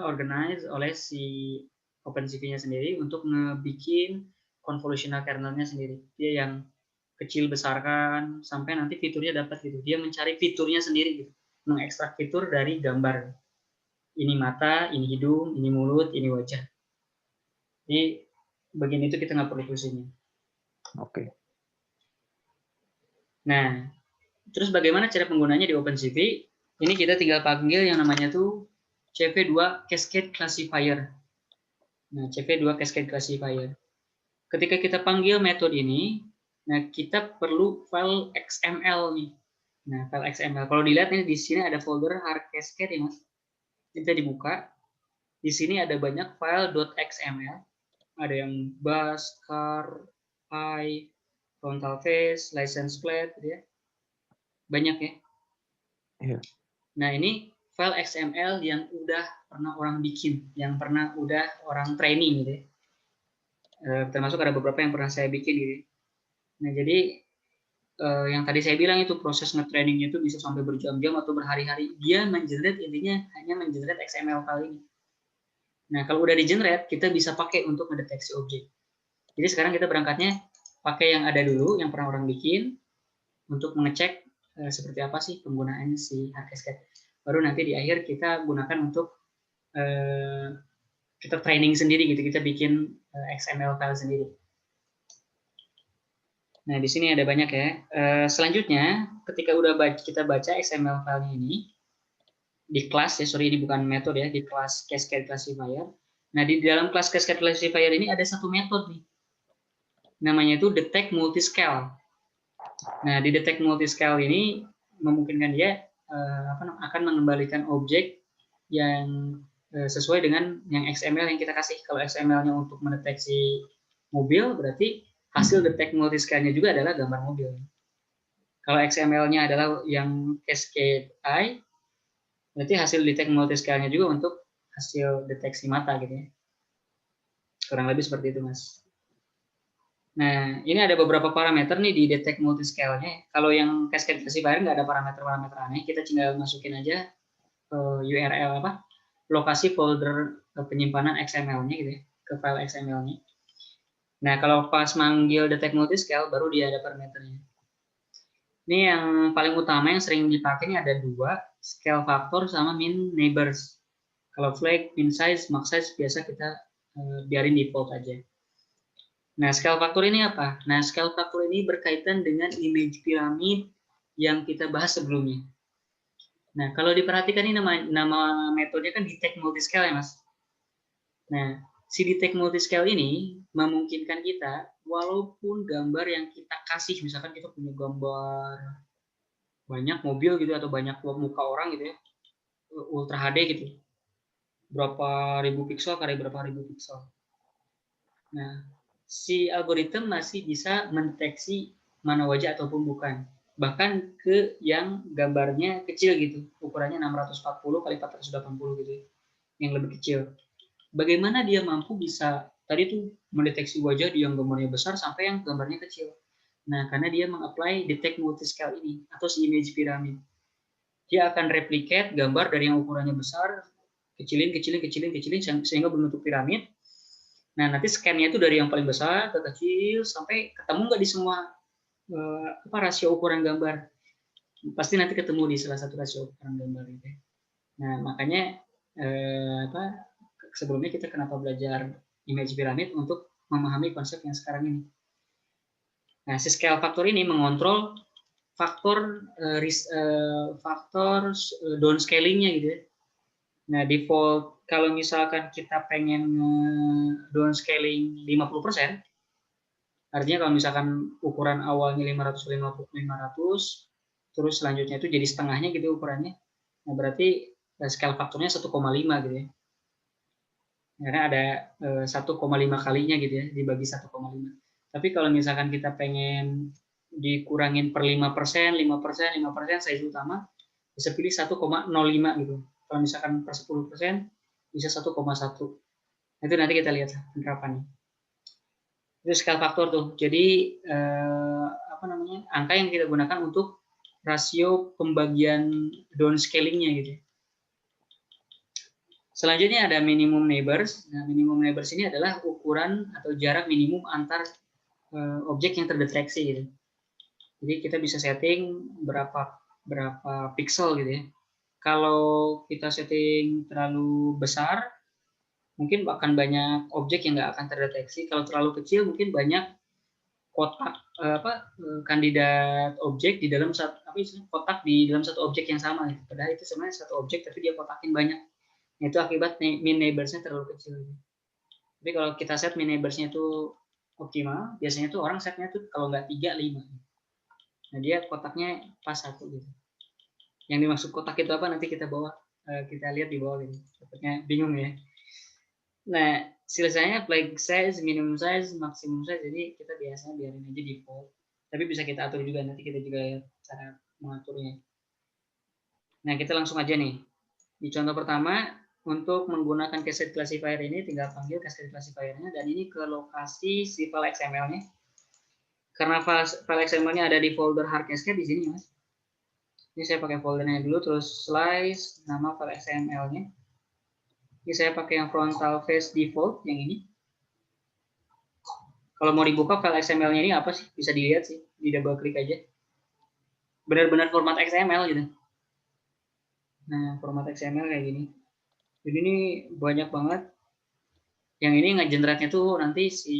organize oleh si OpenCV-nya sendiri untuk ngebikin convolutional kernel-nya sendiri. Dia yang kecil besarkan sampai nanti fiturnya dapat gitu. Dia mencari fiturnya sendiri gitu. Mengekstrak fitur dari gambar. Ini mata, ini hidung, ini mulut, ini wajah. Jadi bagian itu kita nggak perlu pusingin. Oke. Nah, terus bagaimana cara penggunanya di OpenCV? Ini kita tinggal panggil yang namanya tuh CV2 Cascade Classifier. Nah, CV2 Cascade Classifier. Ketika kita panggil metode ini, nah kita perlu file XML nih. Nah, file XML. Kalau dilihat nih di sini ada folder hard cascade ya, Mas. Kita dibuka. Di sini ada banyak file .xml. Ada yang bus, car, eye, frontal face, license plate, gitu ya. Banyak ya. Iya. Nah, ini file XML yang udah pernah orang bikin, yang pernah udah orang training gitu ya. termasuk ada beberapa yang pernah saya bikin gitu. Nah, jadi yang tadi saya bilang itu proses nge-trainingnya itu bisa sampai berjam-jam atau berhari-hari. Dia mengenerate, intinya hanya mengenerate XML file ini. Nah, kalau udah di-generate, kita bisa pakai untuk mendeteksi objek. Jadi sekarang kita berangkatnya pakai yang ada dulu, yang pernah orang bikin, untuk mengecek seperti apa sih penggunaan si Cascade. Baru nanti di akhir kita gunakan untuk kita training sendiri gitu, kita bikin XML file sendiri. Nah, di sini ada banyak ya. Selanjutnya, ketika udah kita baca XML file ini, di kelas ya, sorry ini bukan metode ya, di kelas Cascade Classifier. Nah, di dalam kelas Cascade Classifier ini ada satu metode nih. Namanya itu detect multiscale. Nah, di detect multiscale ini memungkinkan dia akan mengembalikan objek yang sesuai dengan yang XML yang kita kasih. Kalau XML-nya untuk mendeteksi mobil, berarti hasil detect multiscale-nya juga adalah gambar mobil. Kalau XML-nya adalah yang Cascade Eye, berarti hasil detect multiscale-nya juga untuk hasil deteksi mata gitu ya. Kurang lebih seperti itu, Mas. Nah, ini ada beberapa parameter nih di detect multiscale-nya. Kalau yang Cascade Classifier nggak ada parameter-parameter aneh, kita tinggal masukin aja URL apa, lokasi folder penyimpanan XML-nya gitu ya, ke file XML-nya. Nah, kalau pas manggil detect multiscale, baru dia ada parameternya. Ini yang paling utama yang sering dipakai ini ada dua, scale factor sama min neighbors. Kalau flag, min size, max size biasa kita biarin default aja. Nah, scale factor ini apa? Nah, scale factor ini berkaitan dengan image piramid yang kita bahas sebelumnya. Nah, kalau diperhatikan ini nama metodenya kan detect multiscale ya, Mas. Nah, si detect multiscale ini memungkinkan kita, walaupun gambar yang kita kasih, misalkan kita punya gambar banyak mobil gitu atau banyak muka orang gitu ya, Ultra HD gitu, berapa ribu pixel kali berapa ribu pixel. Nah, si algoritma masih bisa mendeteksi mana wajah ataupun bukan. Bahkan ke yang gambarnya kecil gitu, ukurannya 640 kali 480 gitu, yang lebih kecil. Bagaimana dia mampu bisa tadi tuh mendeteksi wajah di yang gambarnya besar sampai yang gambarnya kecil. Nah, karena dia mengapply detect multiscale ini atau si image pyramid. Dia akan replicate gambar dari yang ukurannya besar, kecilin sehingga berbentuk piramid. Nah, nanti scan-nya itu dari yang paling besar ke kecil sampai ketemu nggak di semua rasio ukuran gambar. Pasti nanti ketemu di salah satu rasio ukuran gambar gitu. Nah, makanya sebelumnya kita kenapa belajar image pyramid untuk memahami konsep yang sekarang ini. Nah, si scale factor ini mengontrol faktor downscaling-nya gitu ya. Nah, default kalau misalkan kita pengen downscaling 50%, artinya kalau misalkan ukuran awalnya 500, terus selanjutnya itu jadi setengahnya gitu ukurannya, nah berarti scale faktornya 1,5 gitu ya. Karena ada 1,5 kalinya gitu ya, dibagi 1,5. Tapi kalau misalkan kita pengen dikurangin per 5%, 5%, size utama, bisa pilih 1,05 gitu. Kalau misalkan per 10%, bisa 1,1. Itu nanti kita lihat penerapannya. Itu scale factor tuh. Jadi angka yang kita gunakan untuk rasio pembagian downscaling-nya gitu. Selanjutnya ada minimum neighbors. Nah, minimum neighbors ini adalah ukuran atau jarak minimum antar objek yang terdeteksi gitu. Jadi kita bisa setting berapa pixel gitu ya. Kalau kita setting terlalu besar, mungkin akan banyak objek yang nggak akan terdeteksi. Kalau terlalu kecil, mungkin banyak kotak kandidat objek di dalam kotak di dalam satu objek yang sama. Gitu. Padahal itu sebenarnya satu objek, tapi dia kotakin banyak. Itu akibat min neighbors-nya terlalu kecil. Tapi kalau kita set min neighbors-nya itu optimal, biasanya tuh orang setnya tuh kalau nggak 3, 5. Nah, dia kotaknya pas 1 gitu. Yang dimaksud kotak itu apa nanti kita lihat di bawah ini. Sepertinya bingung ya. Nah, selesainya flag size, minimum size, maximum size, jadi kita biasanya biarin aja default. Tapi bisa kita atur juga, nanti kita juga lihat cara mengaturnya. Nah, kita langsung aja nih. Di contoh pertama, Untuk menggunakan cascade classifier ini tinggal panggil cascade classifiernya dan ini ke lokasi si file XML-nya. Karena file XML-nya ada di folder hard cascade di sini, Mas. Ini saya pakai foldernya dulu, terus slice nama file XML-nya. Ini saya pakai yang frontal face default yang ini. Kalau mau dibuka file XML-nya ini apa sih? Bisa dilihat sih, di double klik aja. Benar-benar format XML gitu. Nah, format XML kayak gini. Jadi ini banyak banget. Yang ini nge-generate-nya tuh nanti si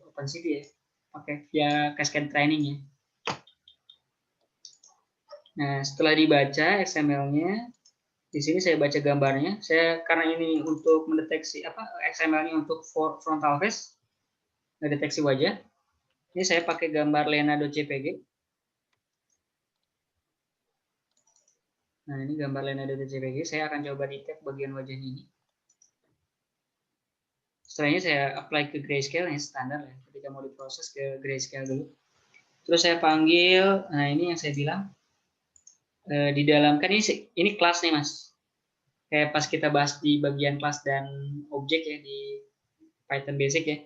OpenCV ya, pakai via Cascade Training ya. Nah, setelah dibaca XML-nya, di sini saya baca gambarnya. Saya karena ini untuk mendeteksi XML-nya untuk frontal face, mendeteksi wajah. Ini saya pakai gambar lena.jpg. Nah, ini gambar lena.jpg. Saya akan coba di-tag bagian wajah ini. Setelahnya saya apply ke grayscale yang standar ya, ketika mau diproses ke grayscale dulu. Terus saya panggil, nah ini yang saya bilang di dalam kan ini kelas nih Mas. Kayak pas kita bahas di bagian kelas dan objek ya di Python basic ya.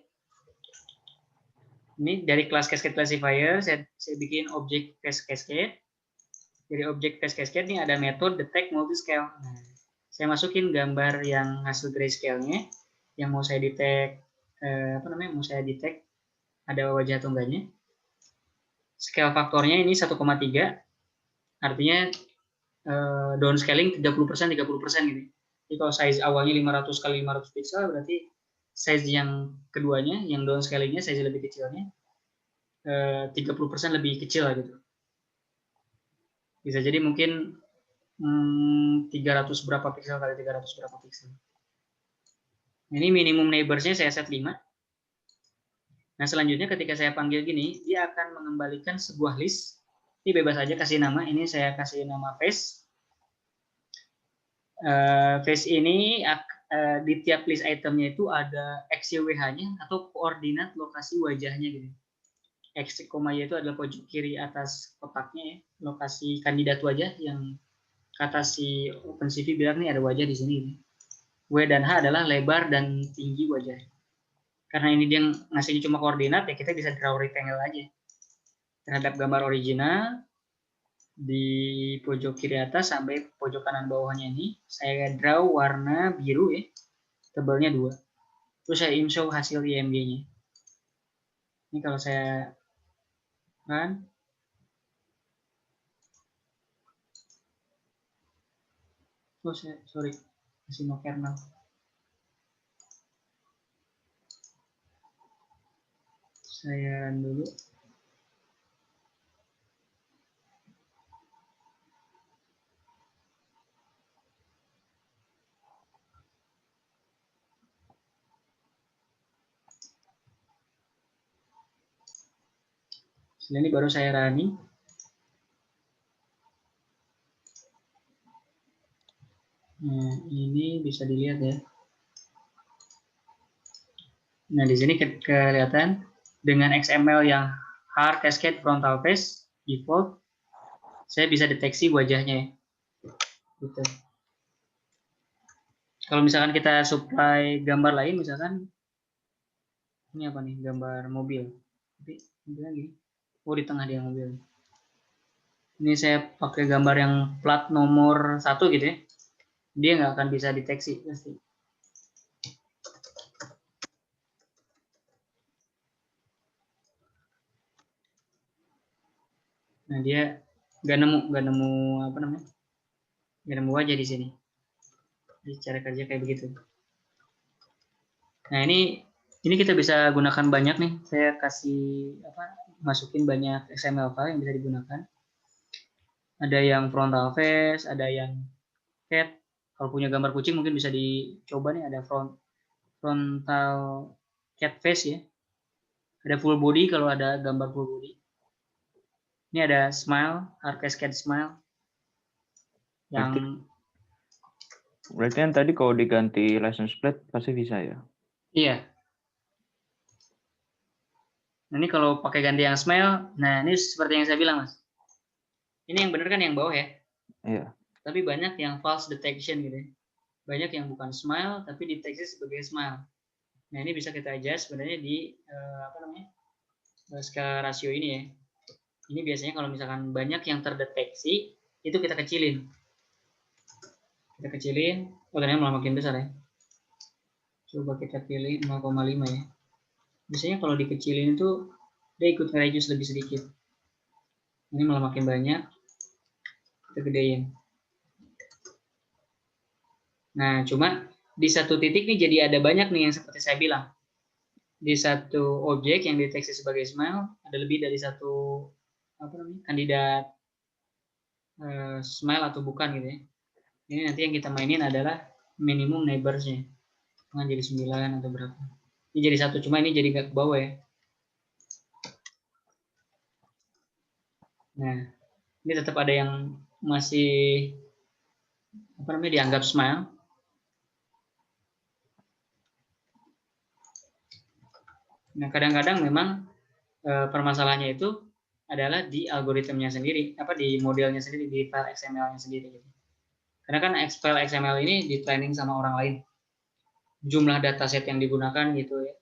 Ini dari kelas cascade classifier saya bikin objek cascade. Dari objek cascade ini ada metode detect multiscale. Nah, saya masukin gambar yang hasil grayscale-nya yang mau saya detect mau saya detect ada wajah atau enggaknya. Scale faktornya ini 1,3, artinya downscaling 30%, 30% gitu. Jadi kalau size awalnya 500 kali 500 pixel, berarti size yang keduanya, yang downscalingnya size lebih kecilnya, 30% lebih kecil lah gitu. Bisa jadi mungkin 300 berapa pixel kali 300 berapa pixel. Ini minimum neighbors-nya saya set 5. Nah, selanjutnya ketika saya panggil gini, dia akan mengembalikan sebuah list. Ini bebas aja kasih nama. Ini saya kasih nama face. Face ini di tiap list itemnya itu ada XYWH-nya atau koordinat lokasi wajahnya gitu. X, Y itu adalah pojok kiri atas kotaknya ya, lokasi kandidat wajah yang kata si OpenCV bilang nih ada wajah di sini. Gitu. W dan H adalah lebar dan tinggi wajah. Karena ini dia ngasihnya cuma koordinat, ya kita bisa draw rectangle aja. Terhadap gambar original, di pojok kiri atas sampai pojok kanan bawahnya ini, saya draw warna biru ya, tebelnya 2. Terus saya insert hasil IMG-nya. Ini kalau saya run, sorry, masih no kernel. Saya run dulu. Ini baru saya running. Nah, ini bisa dilihat ya. Nah, di sini kelihatan dengan XML yang hard cascade frontal face default, saya bisa deteksi wajahnya. Gitu. Kalau misalkan kita supply gambar lain, misalkan ini apa nih, gambar mobil. Tapi lagi, oh di tengah dia mobil. Ini saya pakai gambar yang plat nomor 1 gitu ya. Dia nggak akan bisa deteksi pasti. Nah, dia nggak nemu apa namanya, nggak nemu wajah di sini. Jadi cara kerja kayak begitu. Nah, ini kita bisa gunakan banyak nih. Saya kasih masukin banyak XML file yang bisa digunakan. Ada yang frontal face, ada yang cat. Kalau punya gambar kucing mungkin bisa dicoba nih, ada frontal cat face ya. Ada full body kalau ada gambar full body. Ini ada smile, hard cascade smile. Yang berarti yang tadi kalau diganti license plate pasti bisa ya? Iya. Nah, ini kalau pakai ganti yang smile, nah ini seperti yang saya bilang Mas. Ini yang benar kan yang bawah ya? Iya. Tapi banyak yang false detection gitu ya. banyak yang bukan smile tapi deteksi sebagai smile. Nah, ini bisa kita adjust sebenarnya di skala rasio ini ya. Ini biasanya kalau misalkan banyak yang terdeteksi, itu kita kecilin. Kita kecilin, ternyata malah makin besar ya. Coba kita pilih 0,5 ya. Biasanya kalau dikecilin itu dia ikut nge-reduce lebih sedikit. Ini malah makin banyak, kita gedein. Nah, cuma di satu titik nih jadi ada banyak nih yang seperti saya bilang. Di satu objek yang deteksi sebagai smile, ada lebih dari satu kandidat smile atau bukan gitu ya. Ini nanti yang kita mainin adalah minimum neighbors-nya. Jadi 9 atau berapa. Ini jadi satu, cuma ini jadi nggak ke bawah ya. Nah, ini tetap ada yang masih dianggap smile. Nah, kadang-kadang memang permasalahannya itu adalah di algoritmnya sendiri, di modelnya sendiri, di file XML-nya sendiri. Karena kan file XML ini di training sama orang lain. Jumlah dataset yang digunakan gitu ya,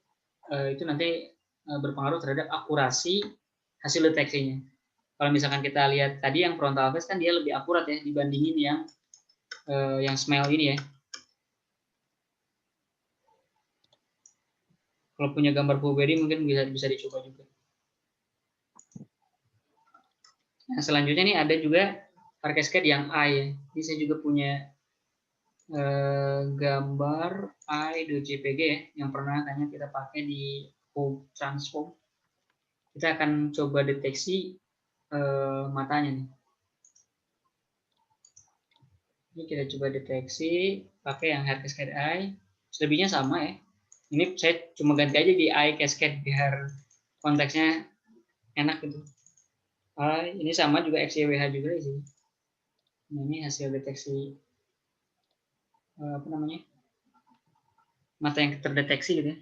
itu nanti berpengaruh terhadap akurasi hasil deteksinya. Kalau misalkan kita lihat tadi yang frontal face kan dia lebih akurat ya dibandingin yang smile ini ya. Kalau punya gambar full body mungkin bisa dicoba juga. Nah, selanjutnya nih ada juga hard cascade yang eye ya. Ini saya juga punya gambar eye.jpg ya, yang pernah kayaknya kita pakai di Home Transform. Kita akan coba deteksi matanya nih. Ini kita coba deteksi pakai yang hard cascade eye. Selebihnya sama ya. Ini saya cuma ganti aja di eye cascade biar konteksnya enak gitu. Ini sama juga XYWH juga di sini. Nah, ini hasil deteksi mata yang terdeteksi gitu ya.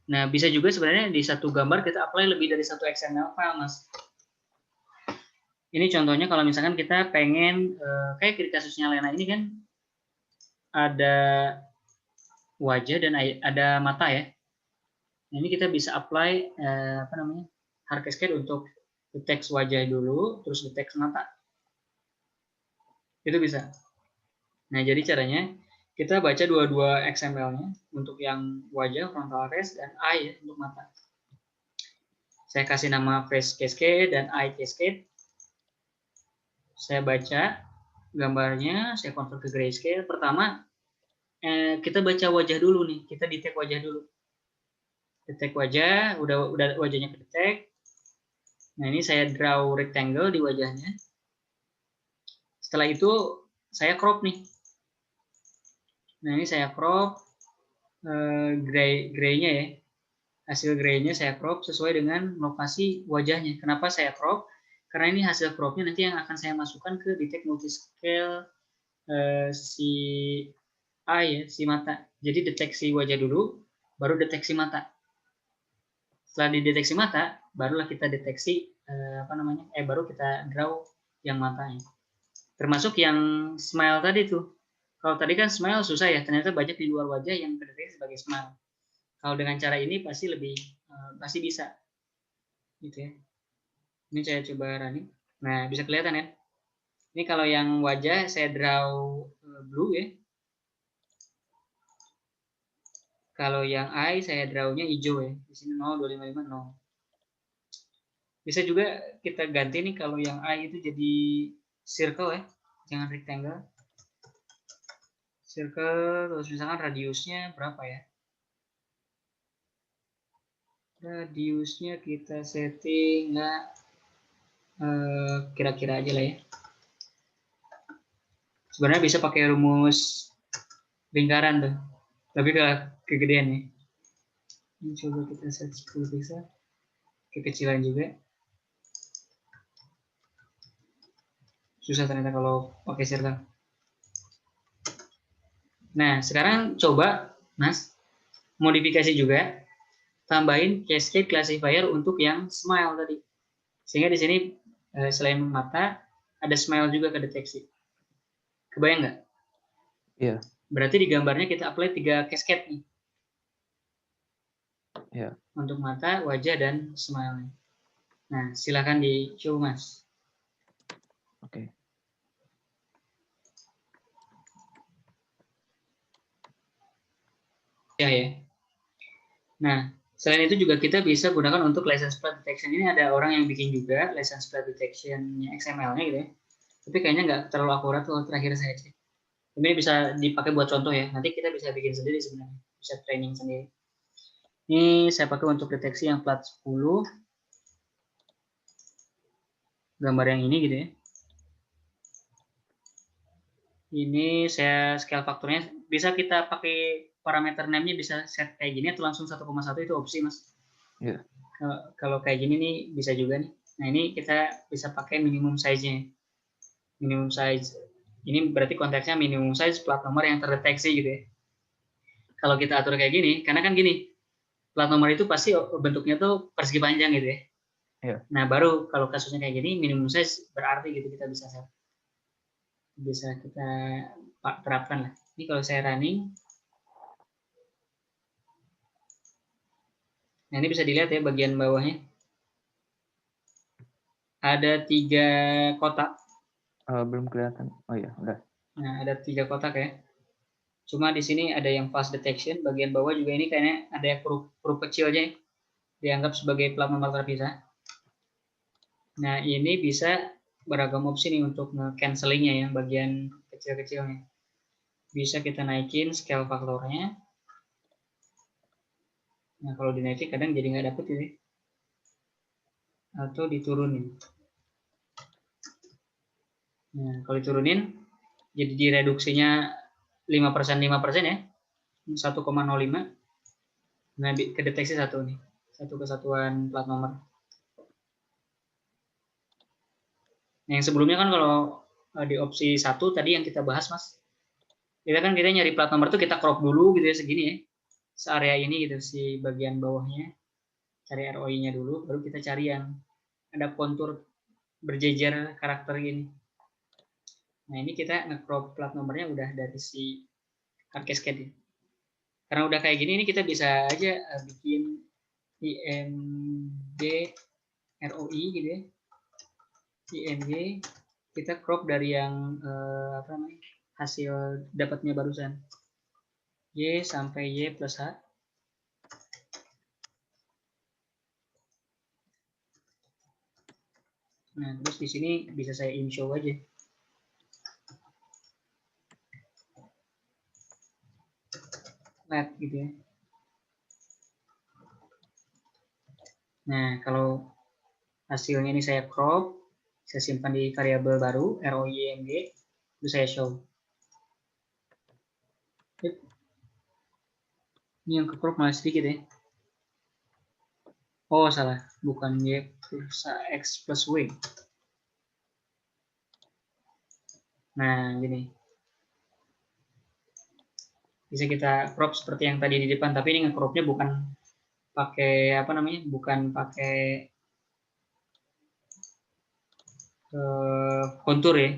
Nah, bisa juga sebenarnya di satu gambar kita apply lebih dari satu XML file, Mas. Ini contohnya kalau misalkan kita pengen kayak di kasusnya Lena ini kan ada wajah dan ada mata ya. Nah, ini kita bisa apply hard cascade untuk detect wajah dulu, terus detect mata. Itu bisa. Nah, jadi caranya kita baca dua-dua XML-nya untuk yang wajah, frontal face, dan eye ya, untuk mata. Saya kasih nama face cascade dan eye cascade. Saya baca gambarnya, saya convert ke grayscale. Pertama, kita baca wajah dulu nih, kita detect wajah dulu. Detect wajah, udah wajahnya kedetek. Nah, ini saya draw rectangle di wajahnya. Setelah itu saya crop nih. Nah, ini saya crop gray-nya ya. Hasil gray-nya saya crop sesuai dengan lokasi wajahnya. Kenapa saya crop? Karena ini hasil cropnya nanti yang akan saya masukkan ke detect multiscale si eye ya, si mata. Jadi deteksi wajah dulu, baru deteksi mata. Setelah dideteksi mata, barulah kita deteksi baru kita draw yang matanya. Termasuk yang smile tadi tuh. Kalau tadi kan smile susah ya, ternyata banyak di luar wajah yang terdeteksi sebagai smile. Kalau dengan cara ini pasti bisa, gitu ya. Ini saya coba running. Nah, bisa kelihatan ya. Ini kalau yang wajah saya draw blue ya. Kalau yang eye saya draw-nya hijau ya. Di sini 0, 255, 0. Bisa juga kita ganti nih kalau yang eye itu jadi circle ya, jangan rectangle. Circle, terus misalkan radiusnya berapa ya? Radiusnya kita setting kira-kira aja lah ya. Sebenarnya bisa pakai rumus lingkaran tuh, tapi kegedean ya. Ini coba kita set 10 pixel, kekecilan juga. Susah ternyata kalau pakai circle. Nah, sekarang coba, Mas, modifikasi juga, tambahin cascade classifier untuk yang smile tadi. Sehingga di sini selain mata, ada smile juga kedeteksi. Kebayang nggak? Iya. Berarti di gambarnya kita apply 3 cascade nih. Iya. Untuk mata, wajah, dan smile. Nah, silakan di-show, Mas. Oke. Ya. Nah, selain itu juga kita bisa gunakan untuk license plate detection. Ini ada orang yang bikin juga license plate detection XML-nya gitu ya. Tapi kayaknya nggak terlalu akurat kalau terakhir saya cek. Ini bisa dipakai buat contoh ya. Nanti kita bisa bikin sendiri sebenarnya. Bisa training sendiri. Ini saya pakai untuk deteksi yang plat 10. Gambar yang ini gitu ya. Ini saya scale faktornya. Bisa kita pakai parameter name-nya bisa set kayak gini atau langsung 1,1 itu opsi, Mas. Iya. Kalau kayak gini nih bisa juga nih. Nah, ini kita bisa pakai minimum size-nya. Minimum size. Ini berarti konteksnya minimum size plat nomor yang terdeteksi gitu ya. Kalau kita atur kayak gini, karena kan gini, plat nomor itu pasti bentuknya tuh persegi panjang gitu ya. Iya. Nah, baru kalau kasusnya kayak gini, minimum size berarti gitu kita bisa set. Bisa kita terapkan lah. Ini kalau saya running, nah ini bisa dilihat ya bagian bawahnya. Ada 3 kotak. Belum kelihatan. Oh iya, udah. Nah, ada 3 kotak ya. Cuma di sini ada yang fast detection, bagian bawah juga ini kayaknya ada huruf kecil aja, dianggap sebagai plat nomor terpisah. Nah, ini bisa beragam opsi nih untuk nge-cancelingnya ya, bagian kecil-kecilnya. Bisa kita naikin scale faktornya. Nah, kalau dinaikin kadang jadi nggak dapet ya. Atau diturunin. Nah, kalau diturunin, jadi direduksinya 5% ya. 1,05. Nah, kedeteksi 1 nih. 1 kesatuan plat nomor. Nah, yang sebelumnya kan kalau di opsi 1 tadi yang kita bahas, Mas. Kita nyari plat nomor tuh kita crop dulu gitu ya, segini ya. Searea ini gitu, si bagian bawahnya. Cari ROI-nya dulu, baru kita cari yang ada kontur berjejer karakter gini. Nah, ini kita nge-crop plat nomornya udah dari si hard cascade. Karena udah kayak gini, ini kita bisa aja bikin IMG ROI gitu ya. IMG kita crop dari yang apa namanya? Hasil dapatnya barusan. Y sampai Y plus H. Nah, terus di sini bisa saya in-show aja. Let gitu ya. Nah, kalau hasilnya ini saya crop, saya simpan di variabel baru, ROIMG, itu saya show. Ini yang ke crop malah sedikit ya. Oh, salah. Bukan Y plus X plus W. Nah, gini. Bisa kita crop seperti yang tadi di depan, tapi ini nge-cropnya bukan pakai apa namanya? Bukan pakai kontur ya.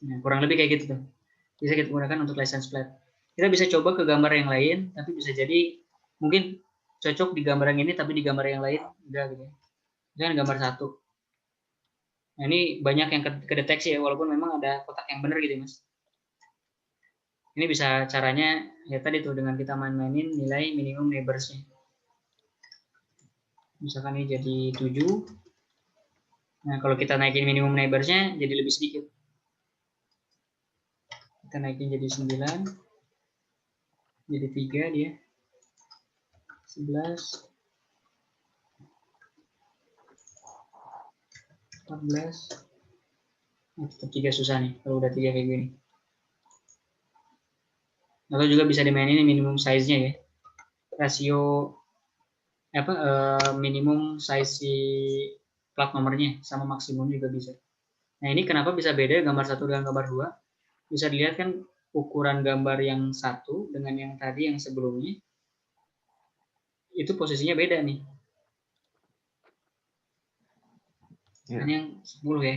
Nah, kurang lebih kayak gitu tuh. Bisa kita gunakan untuk license plate. Kita bisa coba ke gambar yang lain, tapi bisa jadi mungkin cocok di gambar yang ini, tapi di gambar yang lain enggak gitu. Misalkan gambar 1. Nah, ini banyak yang kedeteksi ya, walaupun memang ada kotak yang benar gitu, Mas. Ini bisa caranya ya tadi tuh dengan kita main-mainin nilai minimum neighbors-nya. Misalkan ini jadi 7. Nah, kalau kita naikin minimum neighbors-nya jadi lebih sedikit. Kita naikin jadi 9. Jadi 3 dia. 11. 14. Nah, tetap 3 susah nih kalau udah 3 kayak gini. Atau juga bisa dimainin minimum size-nya ya. Rasio minimum size si plat nomornya sama maksimum juga bisa. Nah, ini kenapa bisa beda gambar 1 dengan gambar 2? Bisa dilihat kan ukuran gambar yang 1 dengan yang tadi yang sebelumnya itu posisinya beda nih. Yeah. Ini yang 10 ya.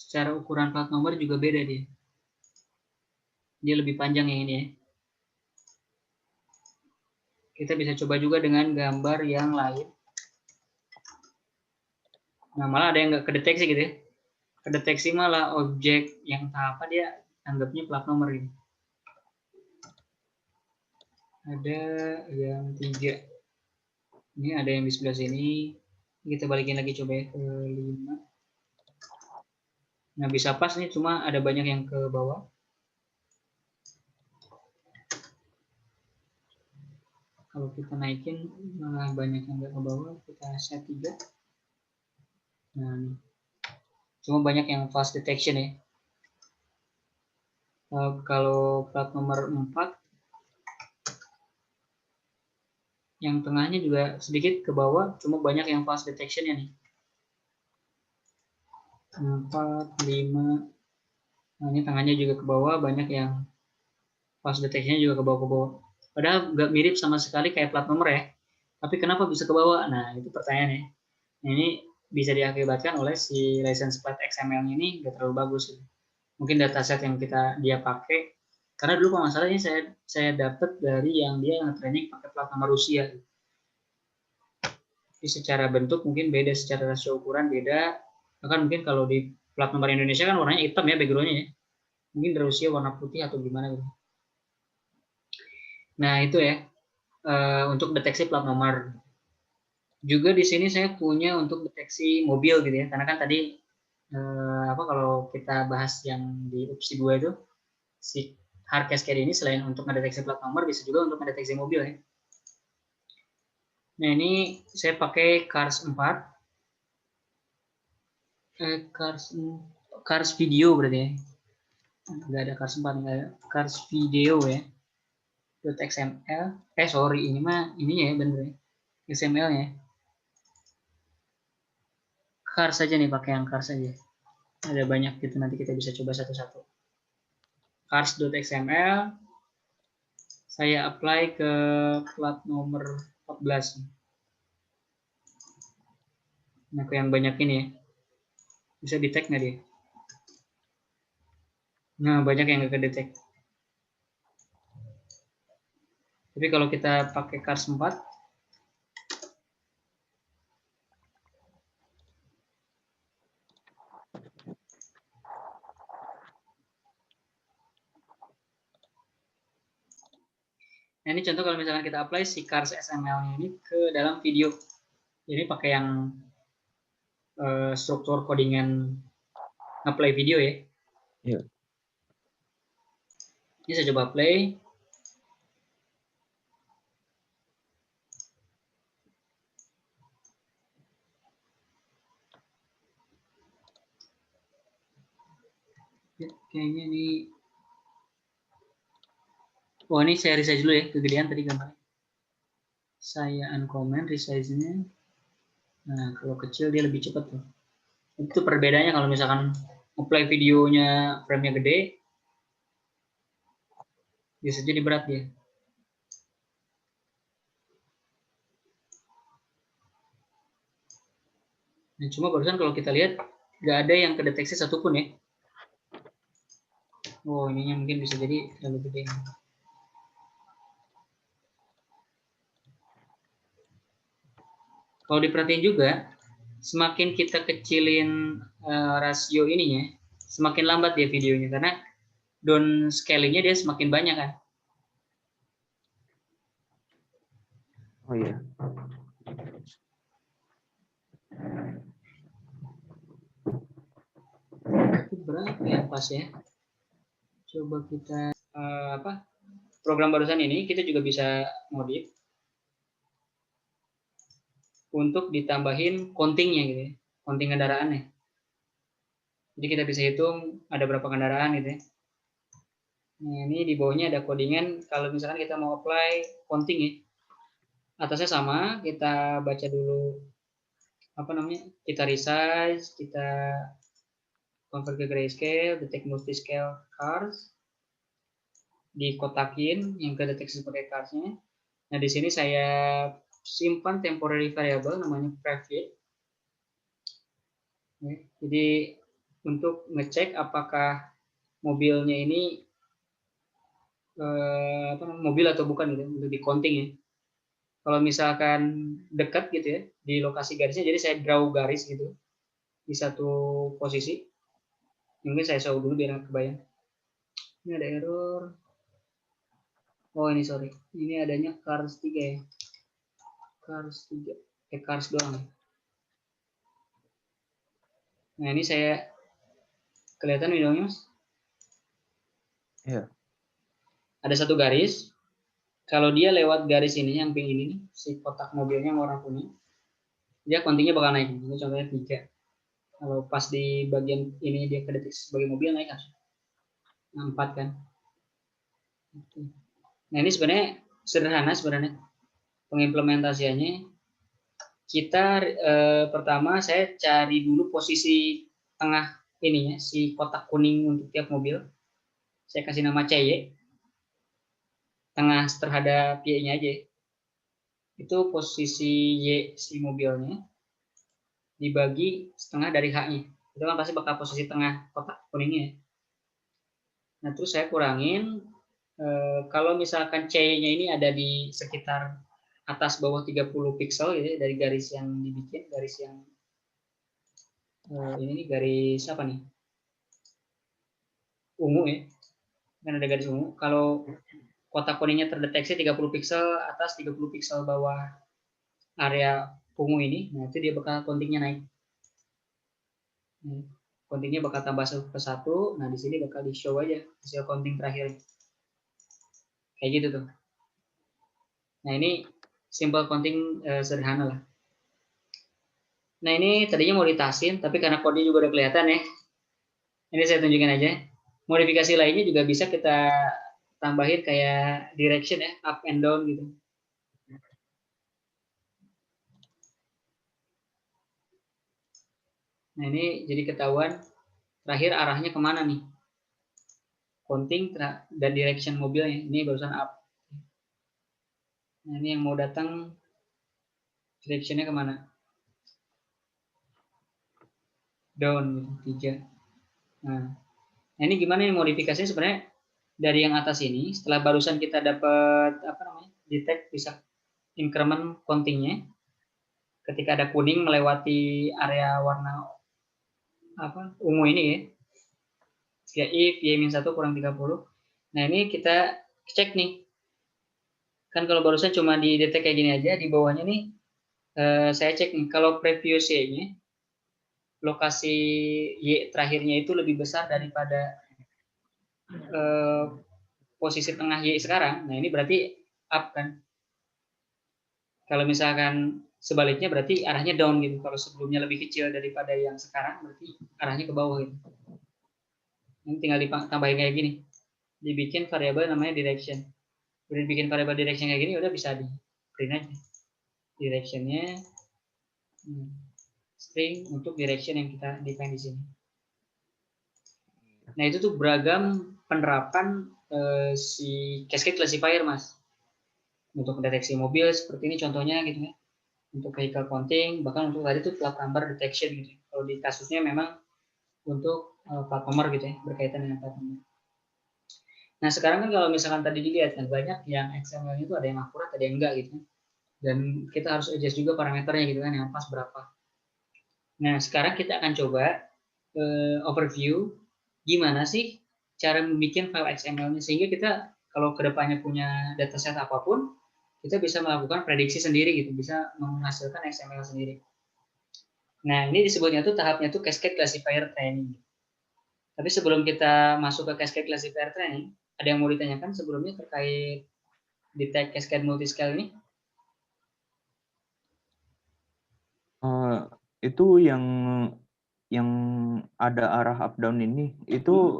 secara ukuran plat nomor juga beda dia. Dia lebih panjang yang ini ya. Kita bisa coba juga dengan gambar yang lain. Nah, malah ada yang nggak kedeteksi gitu ya. Kedeteksi malah objek yang apa dia anggapnya plat nomor ini. Ada yang 3. Ini ada yang di sebelah sini. Kita balikin lagi coba ya ke 5. Nah, bisa pas nih, cuma ada banyak yang ke bawah. Kalau kita naikin malah banyak yang nggak ke bawah. Kita set 3. Nah, nih. Cuma banyak yang fast detection ya. Kalau plat nomor 4, yang tengahnya juga sedikit ke bawah, cuma banyak yang fast detection ya nih. 4, 5. Nah, ini tengahnya juga ke bawah, banyak yang fast detection juga ke bawah. Padahal nggak mirip sama sekali kayak plat nomor ya. Tapi kenapa bisa ke bawah? Nah, itu pertanyaannya. Nah, ini bisa diakibatkan oleh si license plate XML ini nggak terlalu bagus. Mungkin dataset yang dia pakai, karena dulu kalau masalahnya saya dapat dari yang dia nge-training pakai plat nomor Rusia. Jadi secara bentuk mungkin beda, secara rasio ukuran beda. Bahkan mungkin kalau di plat nomor Indonesia kan warnanya hitam ya backgroundnya ya. Mungkin di Rusia warna putih atau gimana gitu. Nah, itu ya untuk deteksi plat nomor. Juga di sini saya punya untuk deteksi mobil gitu ya. Karena kan tadi kalau kita bahas yang di opsi 2 itu si hard cascade ini selain untuk mendeteksi plat nomor bisa juga untuk mendeteksi mobil ya. Nah, ini saya pakai Cars 4. Cars video berarti ya. Nggak ada Cars 4, nggak ada. Cars video ya. .xml. Sorry, ini mah ini ya bener ya. XML-nya. Cars saja nih, pakai yang Cars saja. Ada banyak gitu, nanti kita bisa coba satu-satu. Cars.xml. Saya apply ke plat nomor 14. Nah, ke yang banyak ini ya. Bisa di-tag nggak dia? Nah, banyak yang nggak kedetek. Tapi kalau kita pakai Cars 4, nah ini contoh kalau misalkan kita apply si Cars XML ini ke dalam video. Jadi pakai yang struktur codingan nge-play video ya. Iya. Ini saya coba play. Kayaknya ini, ini saya resize dulu ya, kegedean tadi gambarnya. Saya uncomment resize-nya. Nah, kalau kecil dia lebih cepat tuh. Itu perbedaannya kalau misalkan apply videonya frame-nya gede, bisa jadi berat dia. Nah, cuma barusan kalau kita lihat nggak ada yang kedeteksi satupun ya. Ininya mungkin bisa jadi terlalu gede. Kalau diperhatiin juga, semakin kita kecilin rasio ininya, semakin lambat dia videonya karena down scaling-nya dia semakin banyak kan. Oh iya. Itu berapa ya pas ya? Coba kita program barusan ini kita juga bisa modif untuk ditambahin countingnya gitu ya, counting kendaraannya. Jadi kita bisa hitung ada berapa kendaraan gitu ya. Nah, ini di bawahnya ada codingan kalau misalkan kita mau apply counting ya. Atasnya sama, kita baca dulu kita resize, kita convert ke grayscale, detect multiscale cars, dikotakin yang kedeteksi sebagai carsnya. Nah, di sini saya simpan temporary variable namanya prefit. Jadi untuk ngecek apakah mobilnya ini mobil atau bukan gitu, untuk di counting ya. Kalau misalkan dekat gitu ya di lokasi garisnya, jadi saya draw garis gitu di satu posisi. Mungkin saya show dulu biar kebayang. Ini ada error. Oh ini sorry, ini adanya cars 3 ya. Cars 3, cars doang ya. Nah ini saya kelihatan videonya mas? Iya. Ada satu garis. Kalau dia lewat garis ini yang pink ini nih, si kotak mobilnya yang warna kuning, dia countingnya bakal naik. Ini contohnya 3. Kalau pas di bagian ini dia kedetek sebagai mobil naik harus 4 kan. Nah ini sebenarnya sederhana sebenarnya pengimplementasiannya. Kita pertama saya cari dulu posisi tengah ininya si kotak kuning untuk tiap mobil. Saya kasih nama CY. Tengah terhadap Y-nya aja. Itu posisi Y si mobilnya dibagi setengah dari H-nya. Itu kan pasti bakal posisi tengah kotak kuningnya. Nah terus saya kurangin kalau misalkan C-nya ini ada di sekitar atas bawah 30 pixel gitu ya, dari garis yang dibikin, garis yang ini nih garis apa nih? Ungu ya. Kan ada garis ungu. Kalau kotak kuningnya terdeteksi 30 pixel atas, 30 pixel bawah area ungu ini, nah itu dia bakal countingnya naik. Countingnya bakal tambah ke 1, nah di sini bakal di show aja hasil counting terakhir. Kayak gitu tuh. Nah ini simple counting sederhana lah. Nah ini tadinya mau ditasin, tapi karena kode juga udah kelihatan ya. Ini saya tunjukin aja. Modifikasi lainnya juga bisa kita tambahin kayak direction ya, up and down gitu. Nah ini jadi ketahuan terakhir arahnya kemana nih. Counting dan direction mobilnya. Ini barusan up. Nah ini yang mau datang directionnya kemana? Down gitu, 3. Nah ini gimana nih modifikasinya sebenarnya dari yang atas ini setelah barusan kita dapat apa namanya detect bisa increment countingnya ketika ada kuning melewati area warna apa ungu ini ya if y-1 kurang 30. Nah ini kita cek nih kan kalau barusan cuma di detect kayak gini aja, di bawahnya nih saya cek nih kalau previous y-nya lokasi y terakhirnya itu lebih besar daripada posisi tengah y sekarang. Nah ini berarti up kan. Kalau misalkan sebaliknya berarti arahnya down gitu. Kalau sebelumnya lebih kecil daripada yang sekarang berarti arahnya ke bawah gitu. Ini tinggal ditambahin kayak gini. Dibikin variabel namanya direction. Udah dibikin variabel direction kayak gini udah bisa di print aja. Directionnya string untuk direction yang kita define di sini. Nah itu tuh beragam penerapan si cascade classifier mas. Untuk mendeteksi mobil seperti ini contohnya gitu ya. Untuk vehicle counting, bahkan untuk tadi itu plat number detection gitu. Kalau di kasusnya memang untuk plat nomor gitu ya, berkaitan dengan plat nomor. Nah sekarang kan kalau misalkan tadi dilihat kan banyak yang XML itu ada yang akurat, ada yang enggak gitu. Dan kita harus adjust juga parameternya gitu kan, yang pas berapa. Nah sekarang kita akan coba overview gimana sih cara membuat file XML-nya sehingga kita kalau kedepannya punya dataset apapun kita bisa melakukan prediksi sendiri gitu, bisa menghasilkan XML sendiri. Nah, ini disebutnya tuh tahapnya tuh cascade classifier training. Tapi sebelum kita masuk ke cascade classifier training, ada yang mau ditanyakan sebelumnya terkait detect cascade multiscale ini? Itu yang ada arah up down ini itu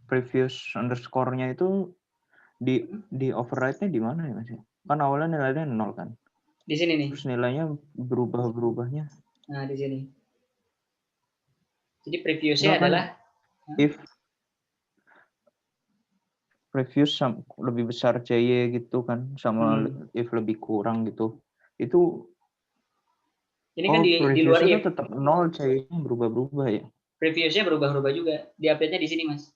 previous underscore-nya itu di override-nya di mana ya mas? Kan awalnya nilainya 0 kan? Di sini nih. Terus nilainya berubahnya? Nah di sini. Jadi previousnya adalah if previous lebih besar CY gitu kan sama if lebih kurang gitu. Itu Ini kan Oh, di luar previousnya if. tetap 0, C-nya berubah-berubah ya? Previousnya berubah-ubah juga. Di update-nya di sini, Mas.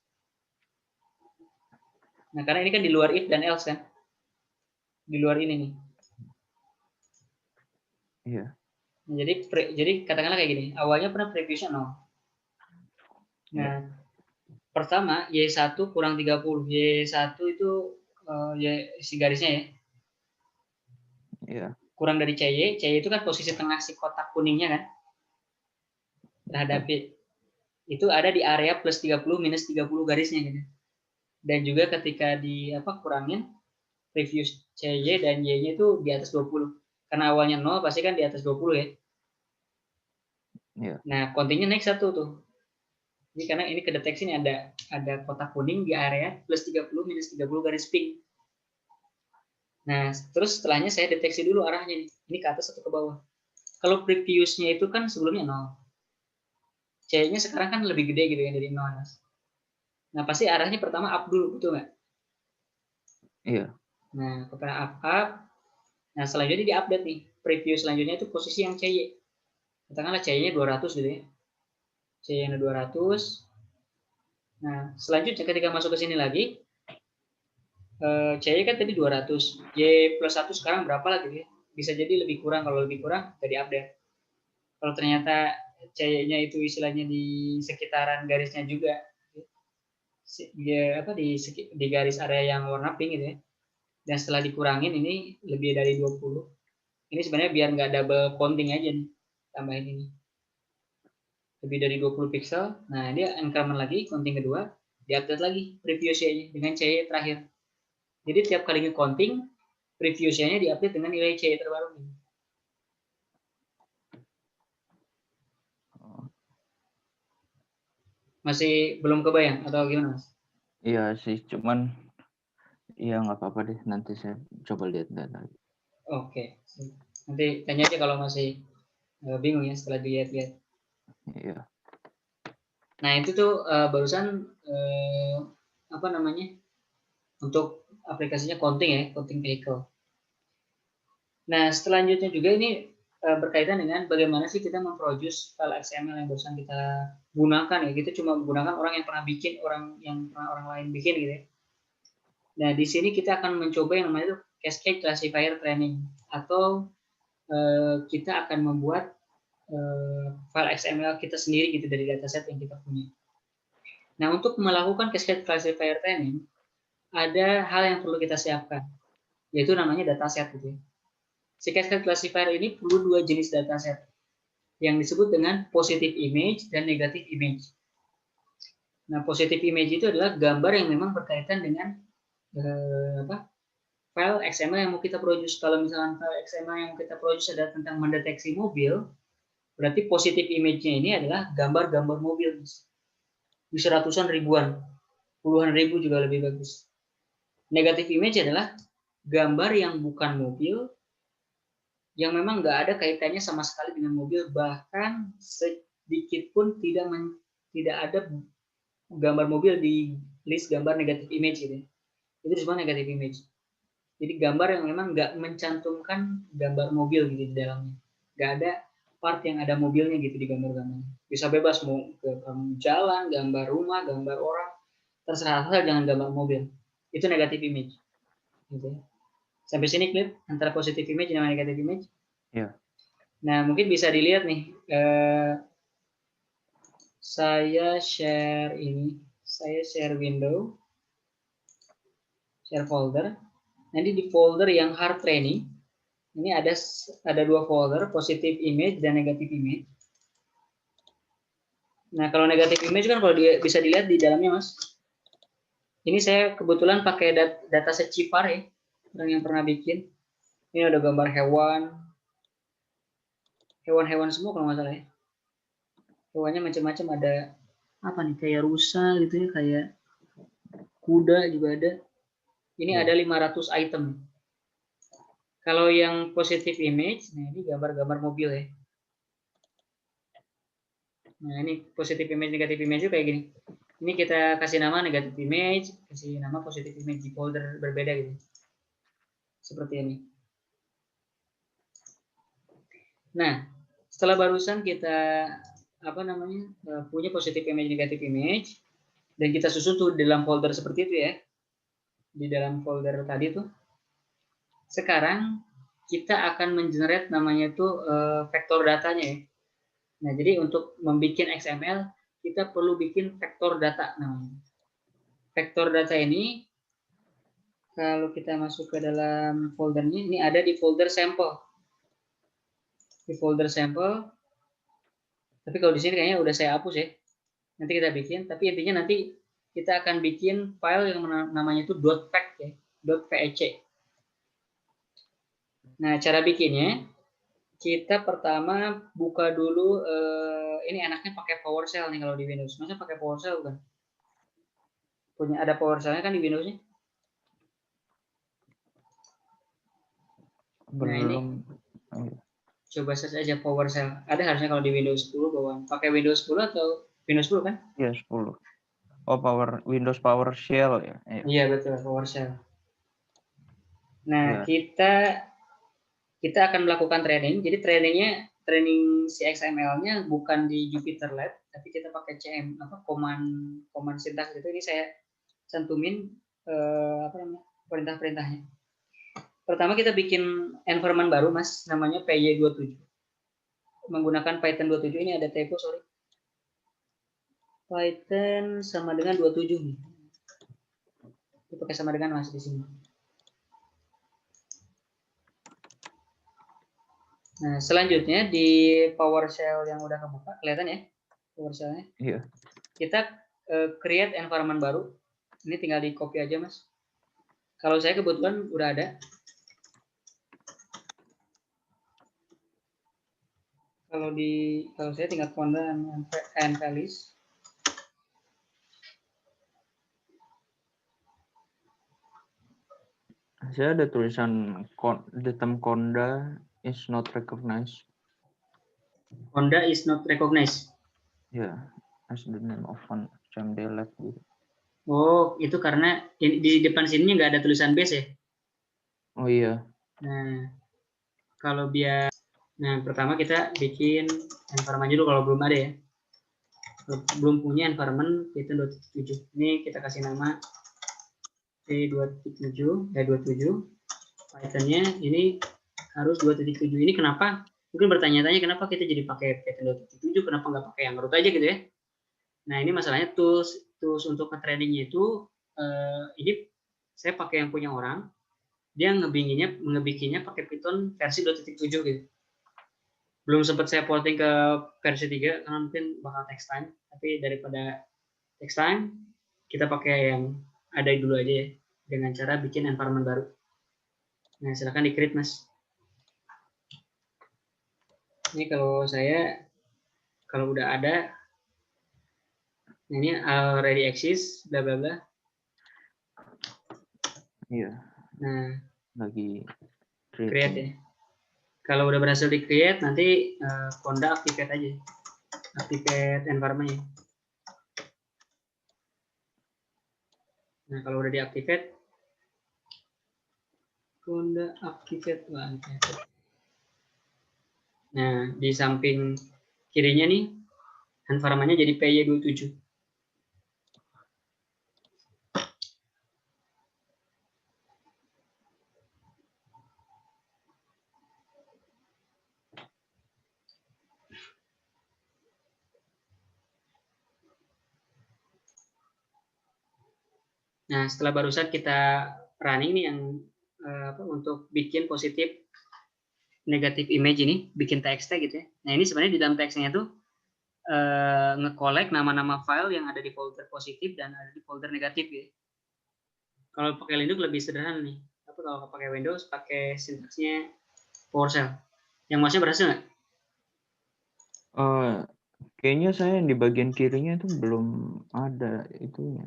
Nah, karena ini kan di luar if dan else kan. Di luar ini nih. Iya. Nah, jadi katakanlah kayak gini. Awalnya pernah previousnya 0. Iya. Nah, pertama Y1 kurang 30. Y1 itu Y si garisnya ya. Iya. Kurang dari CY. CY itu kan posisi tengah si kotak kuningnya kan. Terhadap itu ada di area plus 30 minus 30 garisnya gitu. Dan juga ketika di kurangin preview CY dan Y-nya itu di atas 20. Karena awalnya 0 pasti kan di atas 20 ya. Iya. Nah, kontingnya naik 1 tuh. Jadi karena ini kedeteksi ini ada kotak kuning di area plus 30 minus 30 garis pink. Nah, terus setelahnya saya deteksi dulu arahnya nih. Ini ke atas atau ke bawah. Kalau previousnya itu kan sebelumnya 0. C-nya sekarang kan lebih gede gitu ya dari 0. Nah, pasti arahnya pertama up dulu, betul nggak? Iya. Nah, ketika up. Nah, selanjutnya di-update nih. Preview selanjutnya itu posisi yang CY. Katakanlah CY-nya 200 gitu ya. CY-nya 200. Nah, selanjutnya ketika masuk ke sini lagi, CY kan tadi 200. Y plus 1 sekarang berapa lagi ya? Bisa jadi lebih kurang. Kalau lebih kurang, jadi update. Kalau ternyata CY-nya itu istilahnya di sekitaran garisnya juga, di garis area yang warna pink gitu ya. Dan setelah dikurangin ini lebih dari 20. Ini sebenarnya biar nggak double counting aja nih. Tambahin ini. Lebih dari 20 pixel. Nah, dia increment lagi, counting kedua, diupdate lagi preview CY dengan CY terakhir. Jadi tiap kali nge-counting, preview CY-nya diupdate dengan nilai CY terbaru. Masih belum kebayang atau gimana, Mas? Iya sih, cuman ya nggak apa-apa deh. Nanti saya coba lihat data. Oke. Nanti tanya aja kalau masih bingung ya setelah dilihat-lihat. Iya. Nah, itu tuh barusan untuk aplikasinya counting ya, counting vehicle. Nah, selanjutnya juga ini berkaitan dengan bagaimana sih kita memproduce file XML yang barusan kita gunakan ya. Kita cuma menggunakan orang yang pernah bikin, orang lain bikin gitu ya. Nah, di sini kita akan mencoba yang namanya itu cascade classifier training, atau kita akan membuat file XML kita sendiri gitu dari dataset yang kita punya. Nah, untuk melakukan cascade classifier training, ada hal yang perlu kita siapkan, yaitu namanya dataset gitu ya. Si cascade classifier ini perlu dua jenis dataset yang disebut dengan positive image dan negative image. Nah, positive image itu adalah gambar yang memang berkaitan dengan file XML yang mau kita produce. Kalau misalnya file XML yang kita produce adalah tentang mendeteksi mobil, berarti positive image-nya ini adalah gambar-gambar mobil. Bisa ratusan ribuan, puluhan ribu juga lebih bagus. Negative image adalah gambar yang bukan mobil, yang memang nggak ada kaitannya sama sekali dengan mobil, bahkan sedikit pun tidak ada gambar mobil di list gambar negative image gitu. Itu disebut negative image. Jadi gambar yang memang nggak mencantumkan gambar mobil gitu di dalamnya. Nggak ada part yang ada mobilnya gitu di gambar-gambarnya. Bisa bebas mau ke jalan, gambar rumah, gambar orang, terserah asal jangan gambar mobil. Itu negative image. Gitu. Sampai sini clear antara positive image dan negative image? Iya. Nah, mungkin bisa dilihat nih. Saya share window, share folder. Nanti di folder yang hard training, ini ada dua folder, positive image dan negative image. Nah, kalau negative image kan kalau bisa dilihat di dalamnya, Mas. Ini saya kebetulan pakai dataset Cipar ya, orang yang pernah bikin. Ini ada gambar hewan semua kalau nggak salah ya. Hewannya macam-macam, ada apa nih, kayak rusa gitu ya, kayak kuda juga ada. Ini ada 500 item. Kalau yang positive image, nah ini gambar-gambar mobil ya. Nah, ini positive image, negative image itu kayak gini. Ini kita kasih nama negative image, kasih nama positive image di folder berbeda gitu. Seperti ini. Nah, setelah barusan kita punya positif image, negatif image, dan kita susun tuh dalam folder seperti itu ya, di dalam folder tadi tuh. Sekarang kita akan mengenerate namanya itu vektor datanya ya. Nah, jadi untuk membuat XML kita perlu bikin vektor data namanya. Vektor data ini kalau kita masuk ke dalam foldernya, ini ada di folder sampel. Di folder sampel. Tapi kalau di sini kayaknya udah saya hapus ya. Nanti kita bikin, tapi intinya nanti kita akan bikin file yang namanya itu .vec ya, .vec. Nah, cara bikinnya kita pertama buka dulu ini enaknya pakai PowerShell nih kalau di Windows. Masa pakai PowerShell kan? Punya ada PowerShell-nya kan di Windows-nya? Nah, ini Belum. coba search aja PowerShell. Ada harusnya kalau di Windows 10 bawaan. Pakai Windows 10 atau Windows 10 kan? Ya, 10. Oh, Windows PowerShell ya. Iya, betul, PowerShell. Nah, Ya. kita akan melakukan training. Jadi training si XML-nya bukan di Jupyter Lab, tapi kita pakai command syntax gitu. Ini saya cantumin perintah-perintahnya. Pertama kita bikin environment baru, Mas, namanya PY27. Menggunakan Python 27, ini ada typo, sorry. Python sama dengan 27 nih. Itu pakai sama dengan Mas di sini. Nah, selanjutnya di PowerShell yang udah kebuka, kelihatan ya PowerShell-nya? Iya. Kita create environment baru. Ini tinggal di copy aja, Mas. Kalau saya kebetulan udah ada. Kalau saya tinggal conda and values. Saya ada tulisan the term conda is not recognized. Conda is not recognized. Ya, as the name of one CMD lab gitu. Oh, itu karena di depan sininya nggak ada tulisan base ya? Oh iya. Nah, kalau biar, nah pertama kita bikin environment dulu kalau belum ada ya. Kalau belum punya environment Python 2.7. Ini kita kasih nama P2.7, 27. Python-nya ini harus 2.7. Ini kenapa? Mungkin bertanya-tanya kenapa kita jadi pakai Python 2.7, kenapa nggak pakai yang root aja gitu ya. Nah, ini masalahnya tools untuk nge-trainingnya itu ini saya pakai yang punya orang, dia ngebikinnya pakai Python versi 2.7 gitu. Belum sempat saya porting ke versi 3 karena mungkin bakal text time, tapi daripada text time kita pakai yang ada dulu aja ya, dengan cara bikin environment baru. Nah, silahkan di-create, Mas. Ini kalau udah ada, nah ini already exist, bla bla bla. Iya. Nah, Lagi create ya. Kalau udah berhasil di-create, nanti conda activate aja. Activate environment-nya. Nah, kalau udah di-activate, conda activate. Nah, di samping kirinya nih, environment-nya jadi PY27. Nah, setelah barusan kita running nih yang untuk bikin positif negatif image ini, bikin TXT gitu ya. Nah, ini sebenarnya di dalam TXT-nya tuh nge-collect nama-nama file yang ada di folder positif dan ada di folder negatif ya. Kalau pakai Linux lebih sederhana nih. Tapi kalau pakai Windows pakai sintaksnya PowerShell. Yang masnya berhasil nggak? Kayaknya saya yang di bagian kirinya itu belum ada itunya.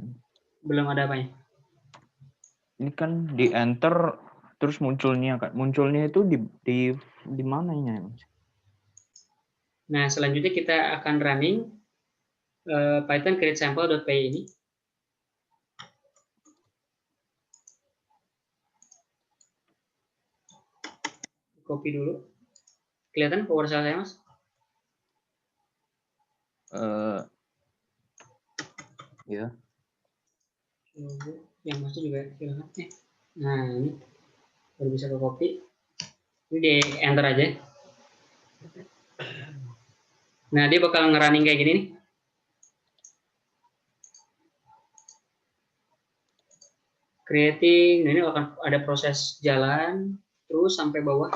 Belum ada apanya? Ini kan di enter terus munculnya itu di mananya, Mas? Nah, selanjutnya kita akan running Python create sample.py ini. Copy dulu. Kelihatan PowerShell saya, Mas? Ya. Yang masuk juga silakan. Nah, ini baru bisa ke copy. Ini di enter aja. Nah, dia bakal ngerunning kayak gini nih. Creating, nah ini akan ada proses jalan terus sampai bawah.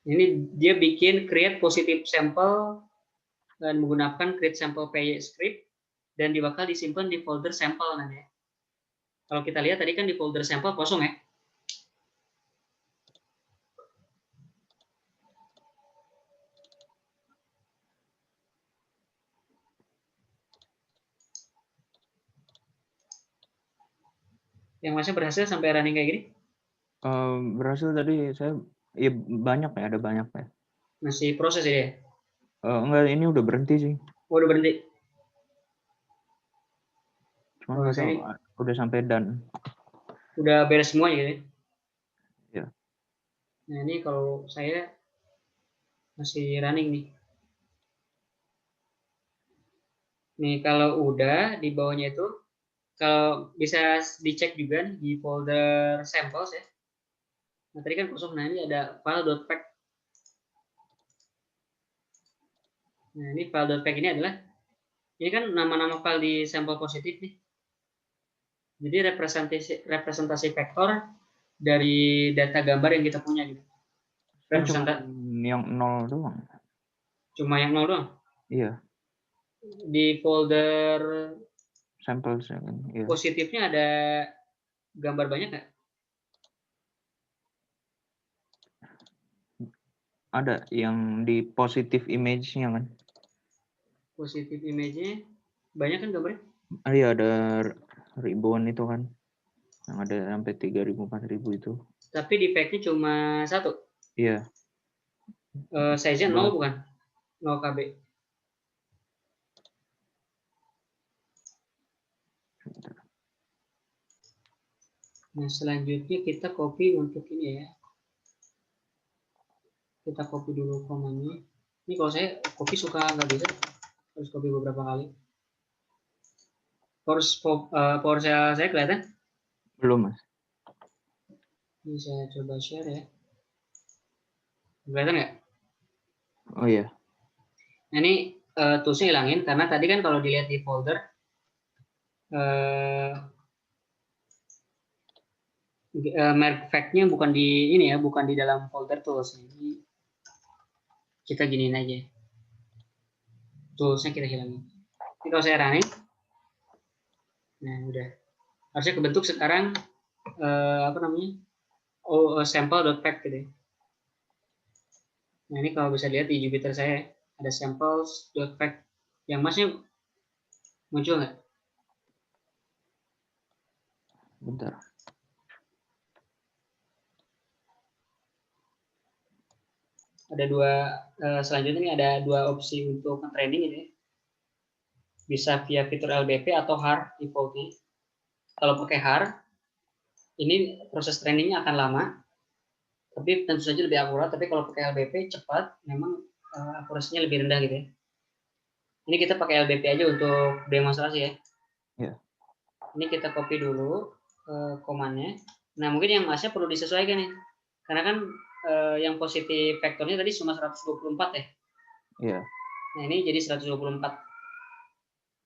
Ini dia bikin create positive sample dan menggunakan create sample py script dan bakal disimpan di folder sampel nanti. Kalau kita lihat tadi kan di folder sampel kosong ya. Yang masnya berhasil sampai running kayak gini? Berhasil tadi saya ya banyak ya, ada banyak ya. Masih proses ya? Enggak, ini udah berhenti sih. Oh, udah berhenti. Cuma nggak tahu, udah sampai done. Udah beres semua ya? Ya. Nah ini kalau saya masih running nih. Nih kalau udah di bawahnya itu, kalau bisa dicek juga nih, di folder samples ya. Nah tadi kan kosong, nah ini ada file.pack. Nah ini file.pack ini adalah, ini kan nama-nama file di sampel positif nih. Jadi representasi vektor dari data gambar yang kita punya gitu. Cuma yang 0 doang. Cuma yang 0 doang? Iya. Di folder samples ya kan. Iya. Positifnya ada gambar banyak nggak? Ada yang di positive image-nya kan. Positif image-nya banyak kan gambarnya? Iya, ada ribuan itu kan. Yang ada sampai 3.000 4.000 itu. Tapi defect-nya cuma 1. Iya. Size-nya 0 bukan? 0 KB. Nah, selanjutnya kita copy untuk ini ya. Kita copy dulu komanya. Ini kalau saya copy suka nggak bisa. Harus copy beberapa kali. PowerShell saya kelihatan? Belum, Mas. Ini saya coba share ya. Kelihatan nggak? Oh iya. Nah, ini toolsnya hilangin karena tadi kan kalau dilihat di folder merek fact-nya bukan di ini ya, bukan di dalam folder tools. Jadi kita giniin aja. Toolsnya kita hilangin. Ini kalau saya running, nah udah. Harusnya kebentuk sekarang apa namanya? Sample.pack gitu ya. Nah ini kalau bisa lihat di Jupyter saya ada samples.pack. Yang masnya muncul nggak? Bentar. Ada dua, selanjutnya ini ada dua opsi untuk training ini ya. Bisa via fitur LBP atau HAR defaultnya. Kalau pakai HAR, ini proses trainingnya akan lama, tapi tentu saja lebih akurat. Tapi kalau pakai LBP cepat, memang akurasinya lebih rendah gitu ya. Ini kita pakai LBP aja untuk demonstrasi ya. Ya. Ini kita copy dulu komannya. Nah mungkin yang masnya perlu disesuaikan nih, karena kan yang positif vektornya tadi cuma 124 ya. Iya. Nah ini jadi 124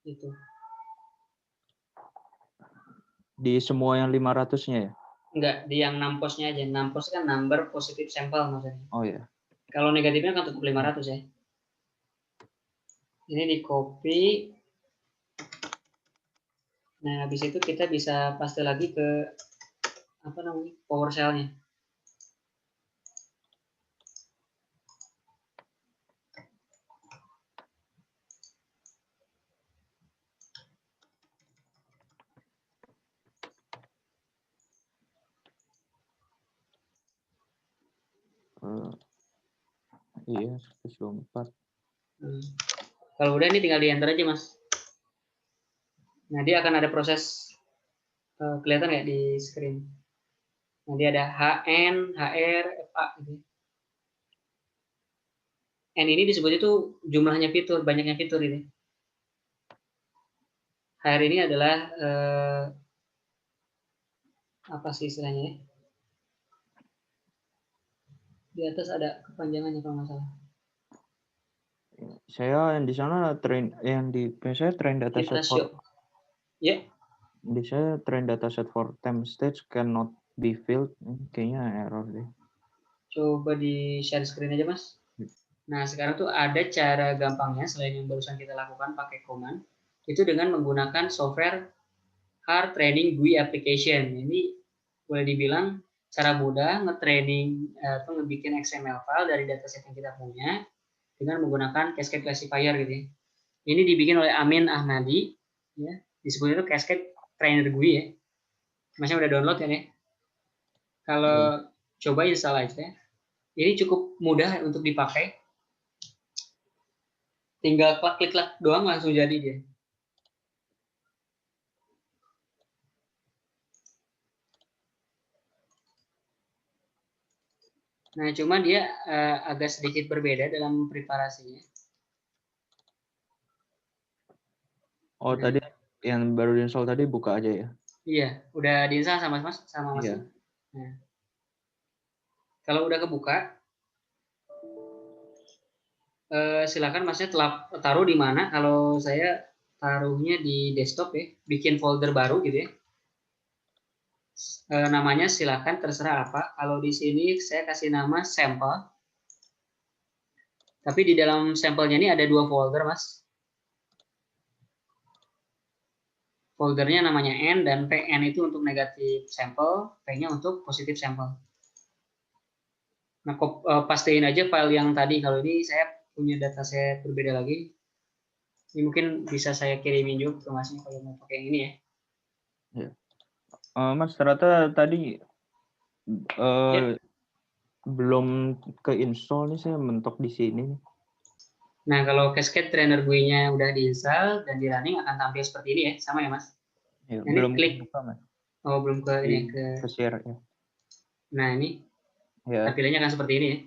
itu. Di semua yang 500-nya ya? Enggak, di yang namposnya aja. Nampos kan number positive sample maksudnya. Oh ya. Kalau negatifnya kan tetap 500 ya. Ini di copy. Nah habis itu kita bisa paste lagi ke apa namanya PowerShell-nya. Iya, 124. Kalau udah ini tinggal di enter aja mas. Nah dia akan ada proses kelihatan nggak di screen. Nah dia ada HN, HR, FA gitu. N ini disebut itu jumlahnya fitur, banyaknya fitur ini. HR ini adalah apa sih istilahnya ya? Di atas ada kepanjangannya kalau nggak salah. Saya yang di sana yang di saya train dataset Kita for show. Ya. di saya train dataset for time stage cannot be filled. Kayaknya error deh. Coba di share screen aja, Mas. Nah, sekarang tuh ada cara gampangnya selain yang barusan kita lakukan pakai command, itu dengan menggunakan software hard training GUI application. Ini boleh dibilang cara mudah nge-training atau ngebikin XML file dari dataset yang kita punya dengan menggunakan Cascade Classifier gitu ya. Ini dibikin oleh Amin Ahmadi, ya. Disebutnya itu Cascade Trainer GUI ya. Masnya udah download kan ya? Kalau coba install aja. Ini cukup mudah untuk dipakai. Tinggal klik doang langsung jadi dia. Nah, cuma dia agak sedikit berbeda dalam preparasinya. Oh, tadi yang baru diinstal tadi buka aja ya? Iya, udah diinstal sama Mas. Iya. Nah, kalau udah kebuka, silakan Masnya taruh di mana. Kalau saya taruhnya di desktop ya, bikin folder baru gitu ya. Namanya silakan terserah apa. Kalau di sini saya kasih nama sampel. Tapi di dalam sampelnya ini ada 2 folder, Mas. Foldernya namanya N dan P. N itu untuk negatif sampel, P-nya untuk positif sampel. Nah, pastiin aja file yang tadi. Kalau ini saya punya dataset berbeda lagi. Ini mungkin bisa saya kirimin juga ke Masnya kalau mau pakai yang ini ya. Ya. Mas, ternyata tadi belum keinstall nih, saya mentok di sini. Nah, kalau Cascade Trainer GUI-nya udah diinstal dan di running akan tampil seperti ini ya, sama ya Mas? Ya, Nah, belum ini klik. buka, Mas. Oh, belum ke ini ke share ya. Nah, ini Ya. tampilannya akan seperti ini ya.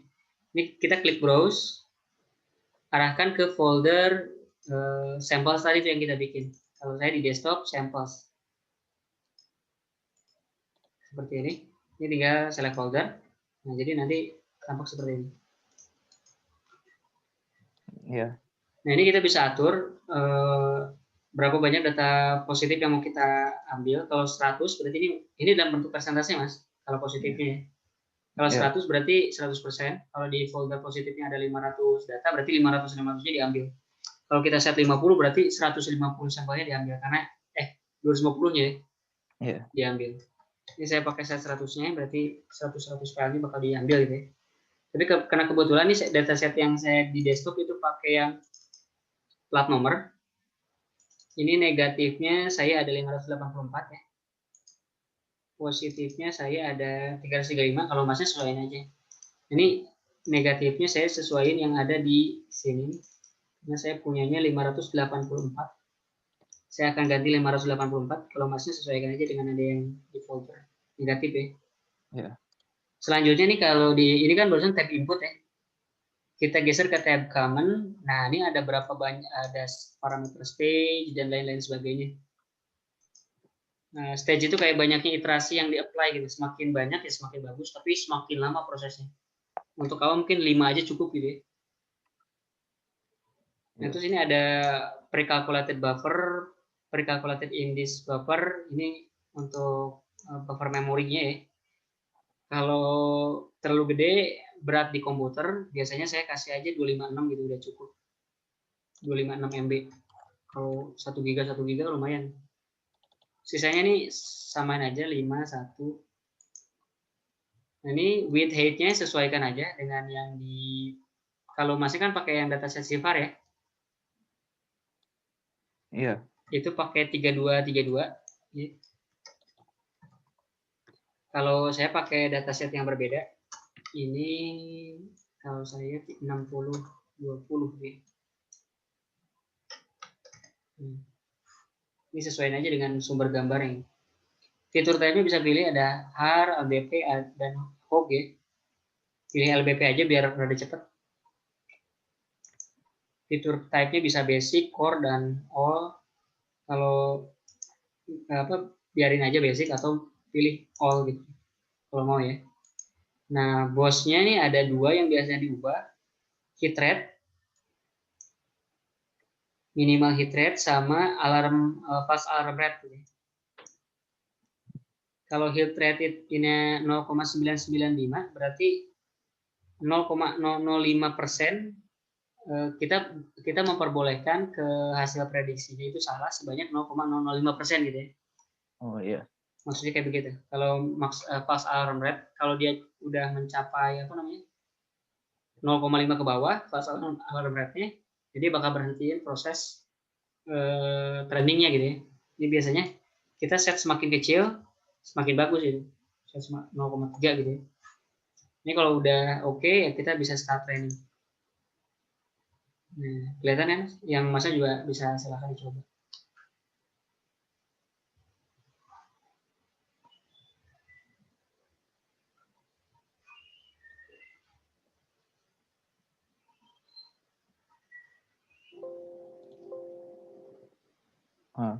Ini kita klik browse, arahkan ke folder samples tadi itu yang kita bikin. Kalau saya di desktop samples. Seperti ini. Ini tinggal select folder. Nah, jadi nanti tampak seperti ini. Ya. Nah, ini kita bisa atur berapa banyak data positif yang mau kita ambil. Kalau 100 berarti ini dalam bentuk persentase, Mas. Kalau positifnya ya. Kalau 100 berarti 100%. Kalau di folder positifnya ada 500 data, berarti 500-500-nya diambil. Kalau kita set 50 berarti 150 sampelnya diambil karena 250-nya ya, diambil. Ini saya pakai set 100-nya berarti 100 kali bakal diambil gitu ya. Tapi karena kebetulan nih dataset yang saya di desktop itu pakai yang plat nomor. Ini negatifnya saya ada 584 ya. Positifnya saya ada 335, kalau Masnya sesuaiin aja. Ini negatifnya saya sesuaiin yang ada di sini. Karena saya punyanya 584. Saya akan ganti 584. Kalau Masnya sesuaikan aja dengan ada yang di folder negatif ya. Ya. Selanjutnya nih kalau ini kan barusan tab input ya. Kita geser ke tab common. Nah, ini ada berapa banyak, ada parameter stage dan lain-lain sebagainya. Nah, stage itu kayak banyaknya iterasi yang di-apply gitu. Semakin banyak ya semakin bagus, tapi semakin lama prosesnya. Untuk awal mungkin 5 aja cukup gitu ya. Nah, terus ini ada pre-calculated buffer, pre-calculated in this buffer. Ini untuk buffer memorinya ya. Kalau terlalu gede, berat di komputer, biasanya saya kasih aja 256 gitu udah cukup. 256 MB. Kalau 1 giga lumayan. Sisanya nih samain aja 5, 1. Nah, ini width height-nya sesuaikan aja dengan yang di, kalau masih kan pakai yang dataset CIFAR ya. Iya. Itu pakai 3232. Ya. Kalau saya pakai dataset yang berbeda, ini kalau saya 6020 ya. Ini sesuaiin aja dengan sumber gambar yang fitur type-nya bisa pilih ada HAR, LBP, dan HOG ya. Pilih LBP aja biar rada cepet. Fitur type-nya bisa basic, core, dan all. Kalau biarin aja basic atau pilih all gitu kalau mau ya. Nah, BOS-nya nih ada 2 yang biasanya diubah, hit rate, minimal hit rate, sama fast alarm rate. Kalau hit rate ini 0,995 berarti 0,005% kita memperbolehkan ke hasil prediksinya itu salah sebanyak 0,005% gitu ya. Oh iya. Maksudnya kayak begitu. Kalau fast alarm rate, kalau dia udah mencapai 0,5 ke bawah fast alarm rate-nya, jadi bakal berhentiin proses trainingnya gitu ya. Ini biasanya kita set semakin kecil, semakin bagus itu. Set 0,3 gitu ya. Ini kalau udah oke, ya kita bisa start training. Nah, kelihatan kan? Yang Masnya juga bisa silahkan coba.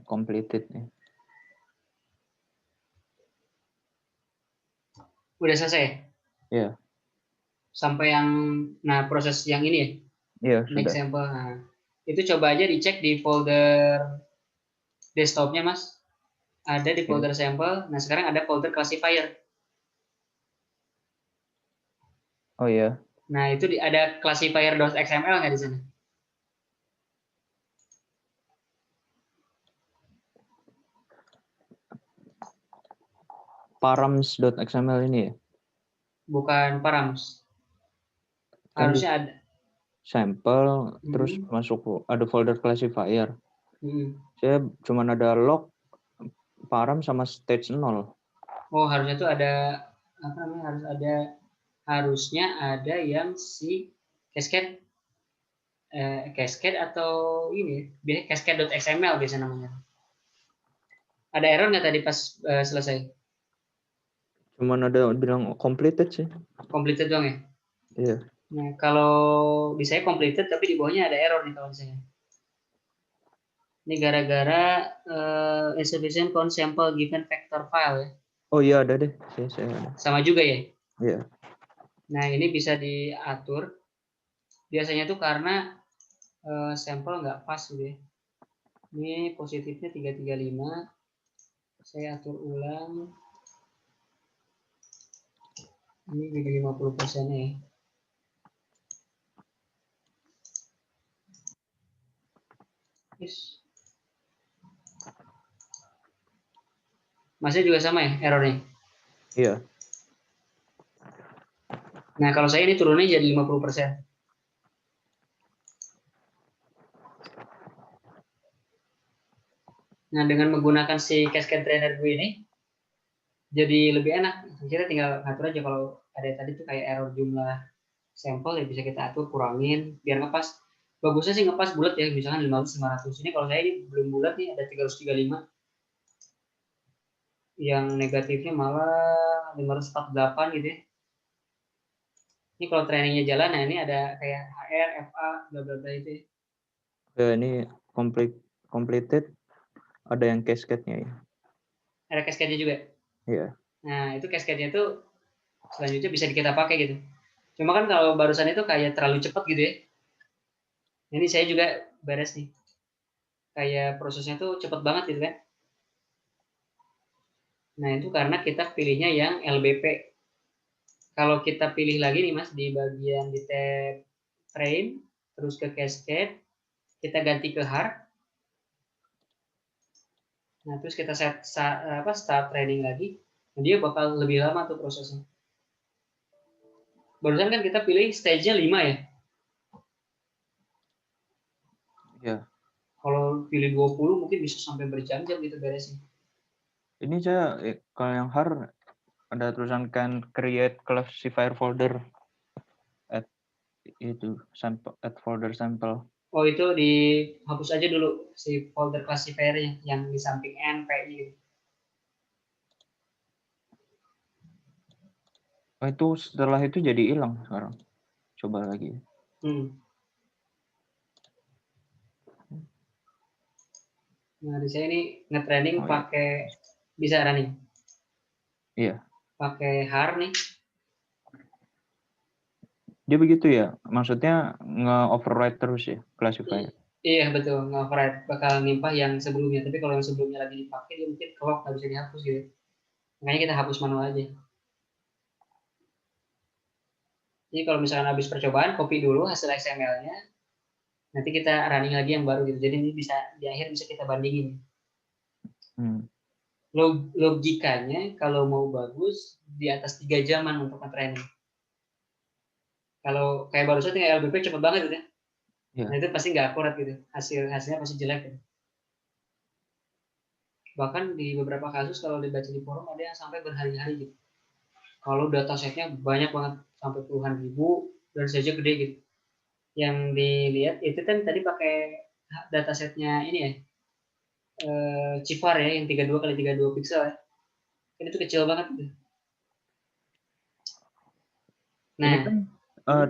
Completed ya. Udah selesai? Iya. Sampai proses yang ini ya? Iya, Next sudah. example. Nah, itu coba aja dicek di folder desktopnya, Mas. Ada di Iya. folder sampel. Nah, sekarang ada folder classifier. Oh iya. Nah, itu ada classifier.xml nggak di sana? Params.xml ini ya? Bukan params. Kan di Harusnya ada. sampel, terus Hmm. masuk ada folder classifier. Hmm. Saya cuma ada log, param sama stage 0. Oh, harusnya tuh ada harusnya ada yang si cascade cascade atau ini cascade.xml biasa namanya. Ada error nggak tadi pas selesai? Cuman ada bilang completed sih. Completed doang ya? Iya. Nah, kalau di saya completed tapi di bawahnya ada error nih kalau saya. Ini gara-gara insufficient count sample given vector file ya. Oh iya ada deh. Saya ada. Sama juga ya. Iya. Nah, ini bisa diatur. Biasanya tuh karena sampel nggak pas gitu ya. Ini positifnya 335. Saya atur ulang. Ini jadi 50% ya. Yes. Masih juga sama ya errornya? Iya. Nah, kalau saya ini turunnya jadi 50%. Nah, dengan menggunakan si Cascade Trainer gue ini, jadi lebih enak. Kita tinggal ngatur aja kalau ada tadi tuh kayak error jumlah sampel ya bisa kita atur kurangin biar ngepas. Bagusnya sih ngepas bulat ya, misalkan 500 500. Ini kalau saya ini belum bulat nih ada 335. Yang negatifnya malah 548 gitu ya. Ini kalau trainingnya jalan, nah ini ada kayak HR, FA, bla bla bla itu ya. Ya, ini completed. Ada yang cascade-nya ya. Ada cascade-nya juga. Iya. Nah, itu cascade-nya tuh selanjutnya bisa kita pakai gitu. Cuma kan kalau barusan itu kayak terlalu cepat gitu ya. Ini saya juga beres nih. Kayak prosesnya tuh cepat banget gitu kan. Nah, itu karena kita pilihnya yang LBP. Kalau kita pilih lagi nih Mas di bagian di tab frame, terus ke cascade, kita ganti ke hard. Nah, terus kita start training lagi. Nah, dia bakal lebih lama tuh prosesnya. Barusan kan kita pilih stage-nya 5 ya. Iya. Kalau pilih 20 mungkin bisa sampai berjam-jam gitu beresnya. Ini saya kalau yang hard ada tulisan can create classifier folder at itu sample at folder sample. Oh, itu dihapus aja dulu si folder classifier-nya yang di samping N, P, I gitu. Oh, itu setelah itu jadi hilang sekarang. Coba lagi. Nah, di saya ini nge-training Oh iya. pakai bisa running, Iya. pakai HAR nih. Dia begitu ya? Maksudnya nge-override terus ya classifier? Iya betul, nge-override bakal nimpah yang sebelumnya. Tapi kalau yang sebelumnya lagi dipakai dia mungkin kelok nggak bisa dihapus gitu. Makanya kita hapus manual aja. Jadi kalau misalkan habis percobaan, copy dulu hasil XML-nya, nanti kita running lagi yang baru gitu. Jadi ini bisa di akhir bisa kita bandingin. Hmm. Logikanya kalau mau bagus di atas 3 jaman untuk nge-training. Kalau kayak barusan tinggal LBP cepet banget gitu ya. Nah Iya. itu pasti nggak akurat gitu. Hasilnya pasti jelek gitu. Bahkan di beberapa kasus kalau dibaca di forum ada yang sampai berhari-hari gitu. Kalau datasetnya banyak banget sampai puluhan ribu dan saja gede gitu. Yang dilihat itu kan tadi pakai datasetnya ini ya, Cifar ya yang 32 kali 32 pixel ya. Kan itu kecil banget gitu. Ini Nah, kan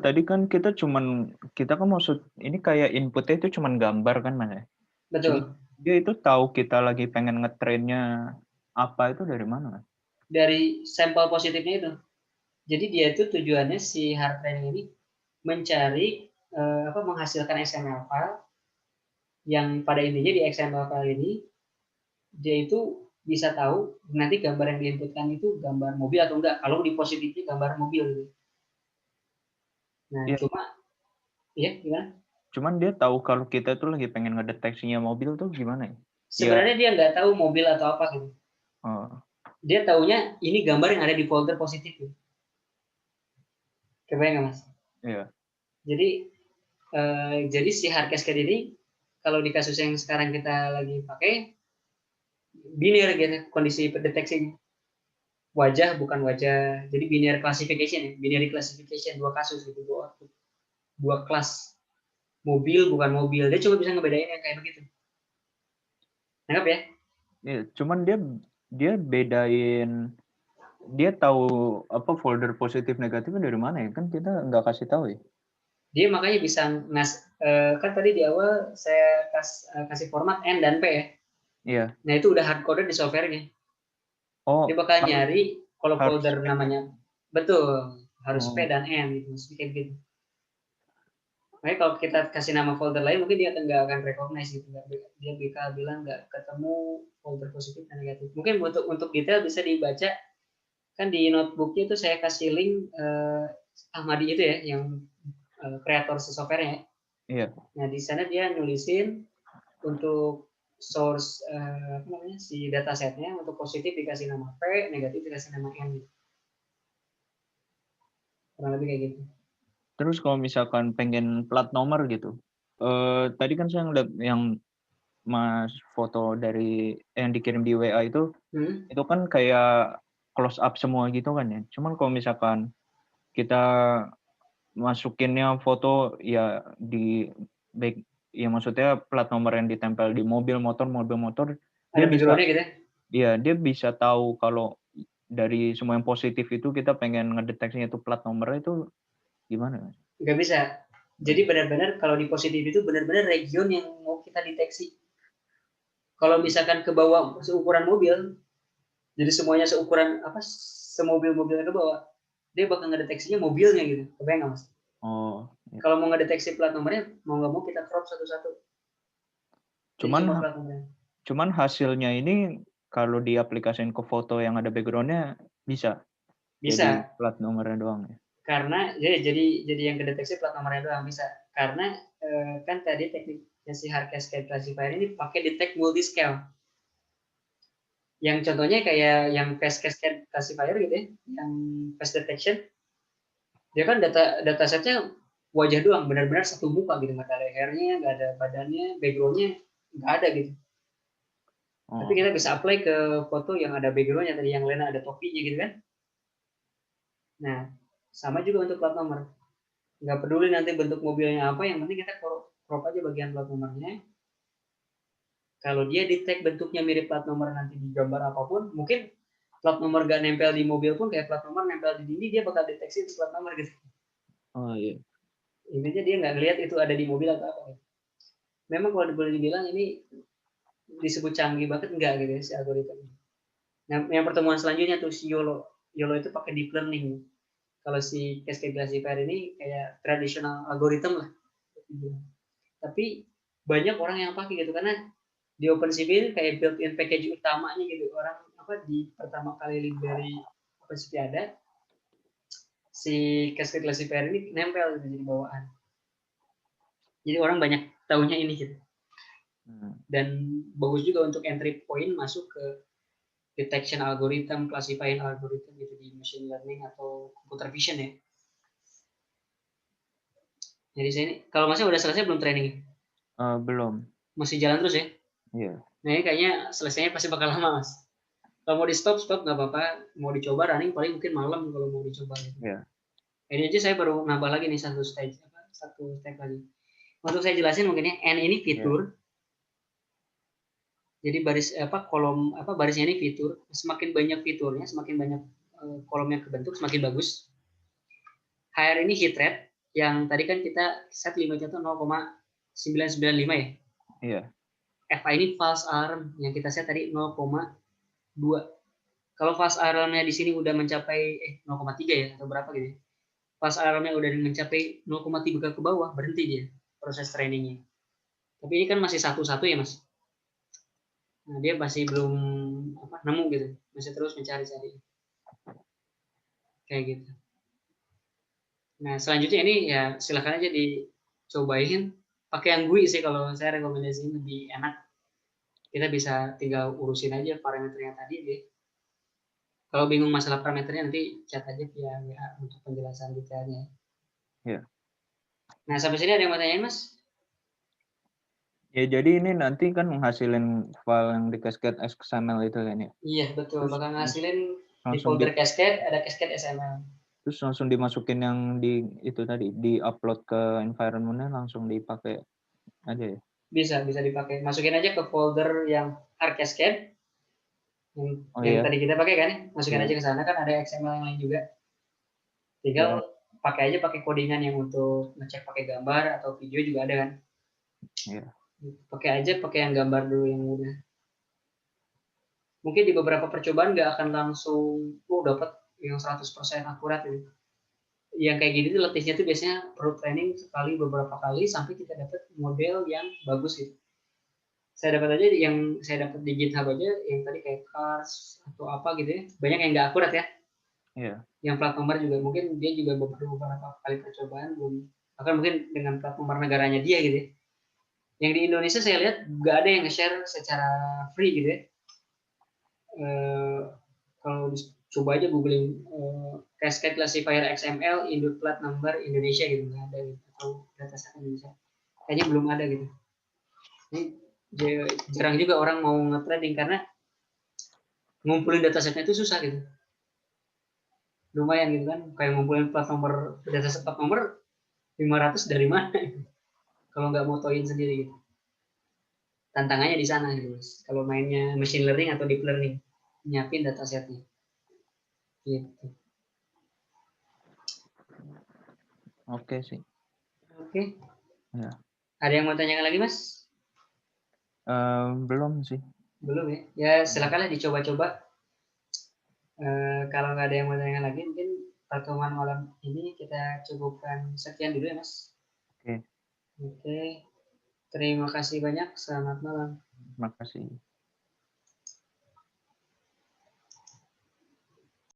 tadi kan kita kan maksud ini kayak inputnya itu cuman gambar kan Mas ya? Jadi betul. dia itu tahu kita lagi pengen ngetrainnya apa itu dari mana Mas? Dari sampel positifnya itu. Jadi dia itu tujuannya si hard training ini mencari menghasilkan XML file yang pada intinya di XML file ini dia itu bisa tahu nanti gambar yang diinputkan itu gambar mobil atau enggak. Kalau di positifnya gambar mobil gitu. Nah, Iya. cuma ya gimana? Cuman dia tahu kalau kita tuh lagi pengen ngedeteksinya mobil tuh gimana ya? Ya, Sebenarnya dia nggak tahu mobil atau apa gitu. oh, Dia taunya ini gambar yang ada di folder positif gitu. Kebayang nggak mas? iya. Jadi si hard cascade ini kalau di kasus yang sekarang kita lagi pakai binary gitu kondisi deteksinya. Wajah bukan wajah. Jadi binary classification ya, binary classification dua kasus gitu, dua kelas. Mobil bukan mobil. Dia cuma bisa ngebedain yang kayak begitu. Nangkap ya? Iya, cuman dia bedain dia tahu apa folder positif negatifnya dari mana ya? Kan kita nggak kasih tahu ya. Dia makanya bisa kan tadi di awal saya kasih format N dan P ya. Iya. Nah itu udah hard coded di softwarenya. Dia Oh, bakal harus nyari kalau harus folder spek ya? namanya betul harus P Oh, dan N gitu, kayak gitu. Makanya kalau kita kasih nama folder lain mungkin dia nggak akan recognize gitu, dia bakal bilang nggak ketemu folder positif dan negatif. Mungkin untuk detail bisa dibaca kan di notebooknya itu saya kasih link Ahmadi itu ya yang kreator softwarenya. iya. Nah di sana dia nulisin untuk source apa namanya si datasetnya untuk positif dikasih nama P, negatif dikasih nama N, kurang lebih kayak gitu. Terus kalau misalkan pengen plat nomor gitu, tadi kan saya ngeliat yang Mas foto dari yang dikirim di WA itu kan kayak close up semua gitu kan ya. Cuman kalau misalkan kita masukinnya foto ya di back ya maksudnya plat nomor yang ditempel di mobil motor dia Ada bisa backgroundnya gitu ya? ya dia bisa tahu kalau dari semua yang positif itu kita pengen ngedeteksinya itu plat nomornya itu gimana Mas? Nggak bisa. Nggak Jadi bisa. benar-benar kalau di positif itu benar-benar region yang mau kita deteksi. Kalau misalkan ke bawah seukuran mobil, jadi semuanya seukuran apa semobil-mobilnya ke bawah, dia bakal ngedeteksinya mobilnya gitu. Kebayang nggak mas? Oh, ya. Kalau mau ngedeteksi plat nomornya, mau nggak mau kita crop satu-satu. Jadi Cuman cuma plat nomornya. cuman hasilnya ini kalau diaplikasikan ke foto yang ada background-nya bisa jadi Bisa. plat nomornya doang ya. Karena jadi yang kedeteksi plat nomornya doang bisa. Karena kan tadi tekniknya si hard cascade classifier ini pakai detect multi scale. Yang contohnya kayak yang face cascade classifier gitu ya, yang face detection, dia kan datasetnya wajah doang, benar-benar satu muka gitu, nggak ada lehernya, nggak ada badannya, backgroundnya nggak ada gitu. Tapi Oh, kita bisa apply ke foto yang ada backgroundnya tadi, yang lain ada topinya gitu kan. Nah, sama juga untuk plat nomor. Nggak peduli nanti bentuk mobilnya apa, yang penting kita crop aja bagian plat nomornya. Kalau dia detect bentuknya mirip plat nomor nanti di gambar apapun, mungkin plat nomor nggak nempel di mobil pun kayak plat nomor nempel di dinding, dia bakal deteksi itu plat nomor gitu. oh iya. Intinya dia nggak ngelihat itu ada di mobil atau apa. Memang kalau boleh dibilang ini disebut canggih banget enggak gitu ya si algoritma. Nah, yang pertemuan selanjutnya tuh si YOLO. YOLO itu pakai deep learning. Kalau si cascade classifier ini kayak tradisional algoritma lah. Tapi banyak orang yang pakai gitu karena di OpenCV ini kayak built-in package utamanya gitu. Orang apa di pertama kali library OpenCV ada, si cascade classifier ini nempel gitu di bawaan. Jadi orang banyak tahunya ini gitu. Dan bagus juga untuk entry point masuk ke detection algorithm, classifying algorithm gitu di machine learning atau computer vision ya. Jadi sini kalau masnya udah selesai belum training? Belum. Masih jalan terus ya? Iya. Nah ini kayaknya selesainya pasti bakal lama mas. Kalau mau di stop nggak apa-apa. Mau dicoba running paling mungkin malam kalau mau dicoba. Gitu. Iya. Ini aja saya baru nambah lagi nih satu step lagi. Untuk saya jelasin mungkin ya, N ini fitur. Jadi barisnya ini fitur. Semakin banyak fiturnya, semakin banyak kolom yang kebentuk, semakin bagus. HR ini hit rate yang tadi kan kita set limitnya tuh 0,995 ya. Iya. FA ini false alarm yang kita set tadi 0,2. Kalau false alarmnya di sini udah mencapai 0,3 ya atau berapa gitu. False alarmnya udah mencapai 0,3 ke bawah, berhenti dia proses trainingnya. Tapi ini kan masih satu-satu ya mas. Nah, dia masih belum nemu gitu, masih terus mencari-cari. Kayak gitu. Nah, selanjutnya ini ya silakan aja dicobain. Pakai yang GUI sih kalau saya rekomendasiin lebih enak. Kita bisa tinggal urusin aja parameternya tadi deh. Kalau bingung masalah parameternya nanti chat aja via WA untuk penjelasan detailnya. Iya. Nah, sampai sini ada yang mau tanyain, Mas? Ya, jadi ini nanti kan menghasilin file yang di Cascade XML itu kan ya? Iya, betul. Terus bakal ngasilin di langsung folder Cascade, ada Cascade XML. Terus langsung dimasukin yang di itu tadi, di-upload ke environment-nya langsung dipakai aja ya? Bisa dipakai. Masukin aja ke folder yang hard Cascade, yang iya. tadi kita pakai kan, masukin Iya. aja ke sana kan ada XML yang lain juga. Tinggal pakai codingan yang untuk ngecek pakai gambar atau video juga ada kan. Iya. Pakai yang gambar dulu yang udah. Mungkin di beberapa percobaan nggak akan langsung dapat yang 100% akurat gitu. Yang kayak gini tuh letihnya tuh biasanya perlu training sekali beberapa kali sampai kita dapat model yang bagus gitu. Saya dapat aja yang saya dapat di GitHub aja yang tadi kayak cars atau apa gitu ya. Banyak yang nggak akurat ya. Iya. Yang plat nomor juga mungkin dia juga beberapa kali percobaan belum, bahkan mungkin dengan plat nomor negaranya dia gitu ya. Yang di Indonesia saya lihat nggak ada yang nge-share secara free gitu ya. Kalau coba aja googling Cascade Classifier XML Induk Plat Number Indonesia gitu nggak ada gitu, atau dataset Indonesia kayaknya belum ada gitu. Ini jarang juga orang mau nge-trading karena ngumpulin datasetnya itu susah gitu. Lumayan gitu kan, kayak ngumpulin plat nomor, dataset plat nomor 500 dari mana gitu. Kalau nggak motoin sendiri gitu. Tantangannya di sana gitu mas. Kalau mainnya machine learning atau deep learning, nyiapin datasetnya. Gitu. Oke sih. Oke. Ya. Ada yang mau tanyakan lagi mas? Belum sih. Belum ya? Ya silakanlah dicoba-coba. Kalau nggak ada yang mau tanyakan lagi, mungkin pertemuan malam ini kita cukupkan sekian dulu ya mas. Oke. Oke. Terima kasih banyak. Selamat malam. Terima kasih.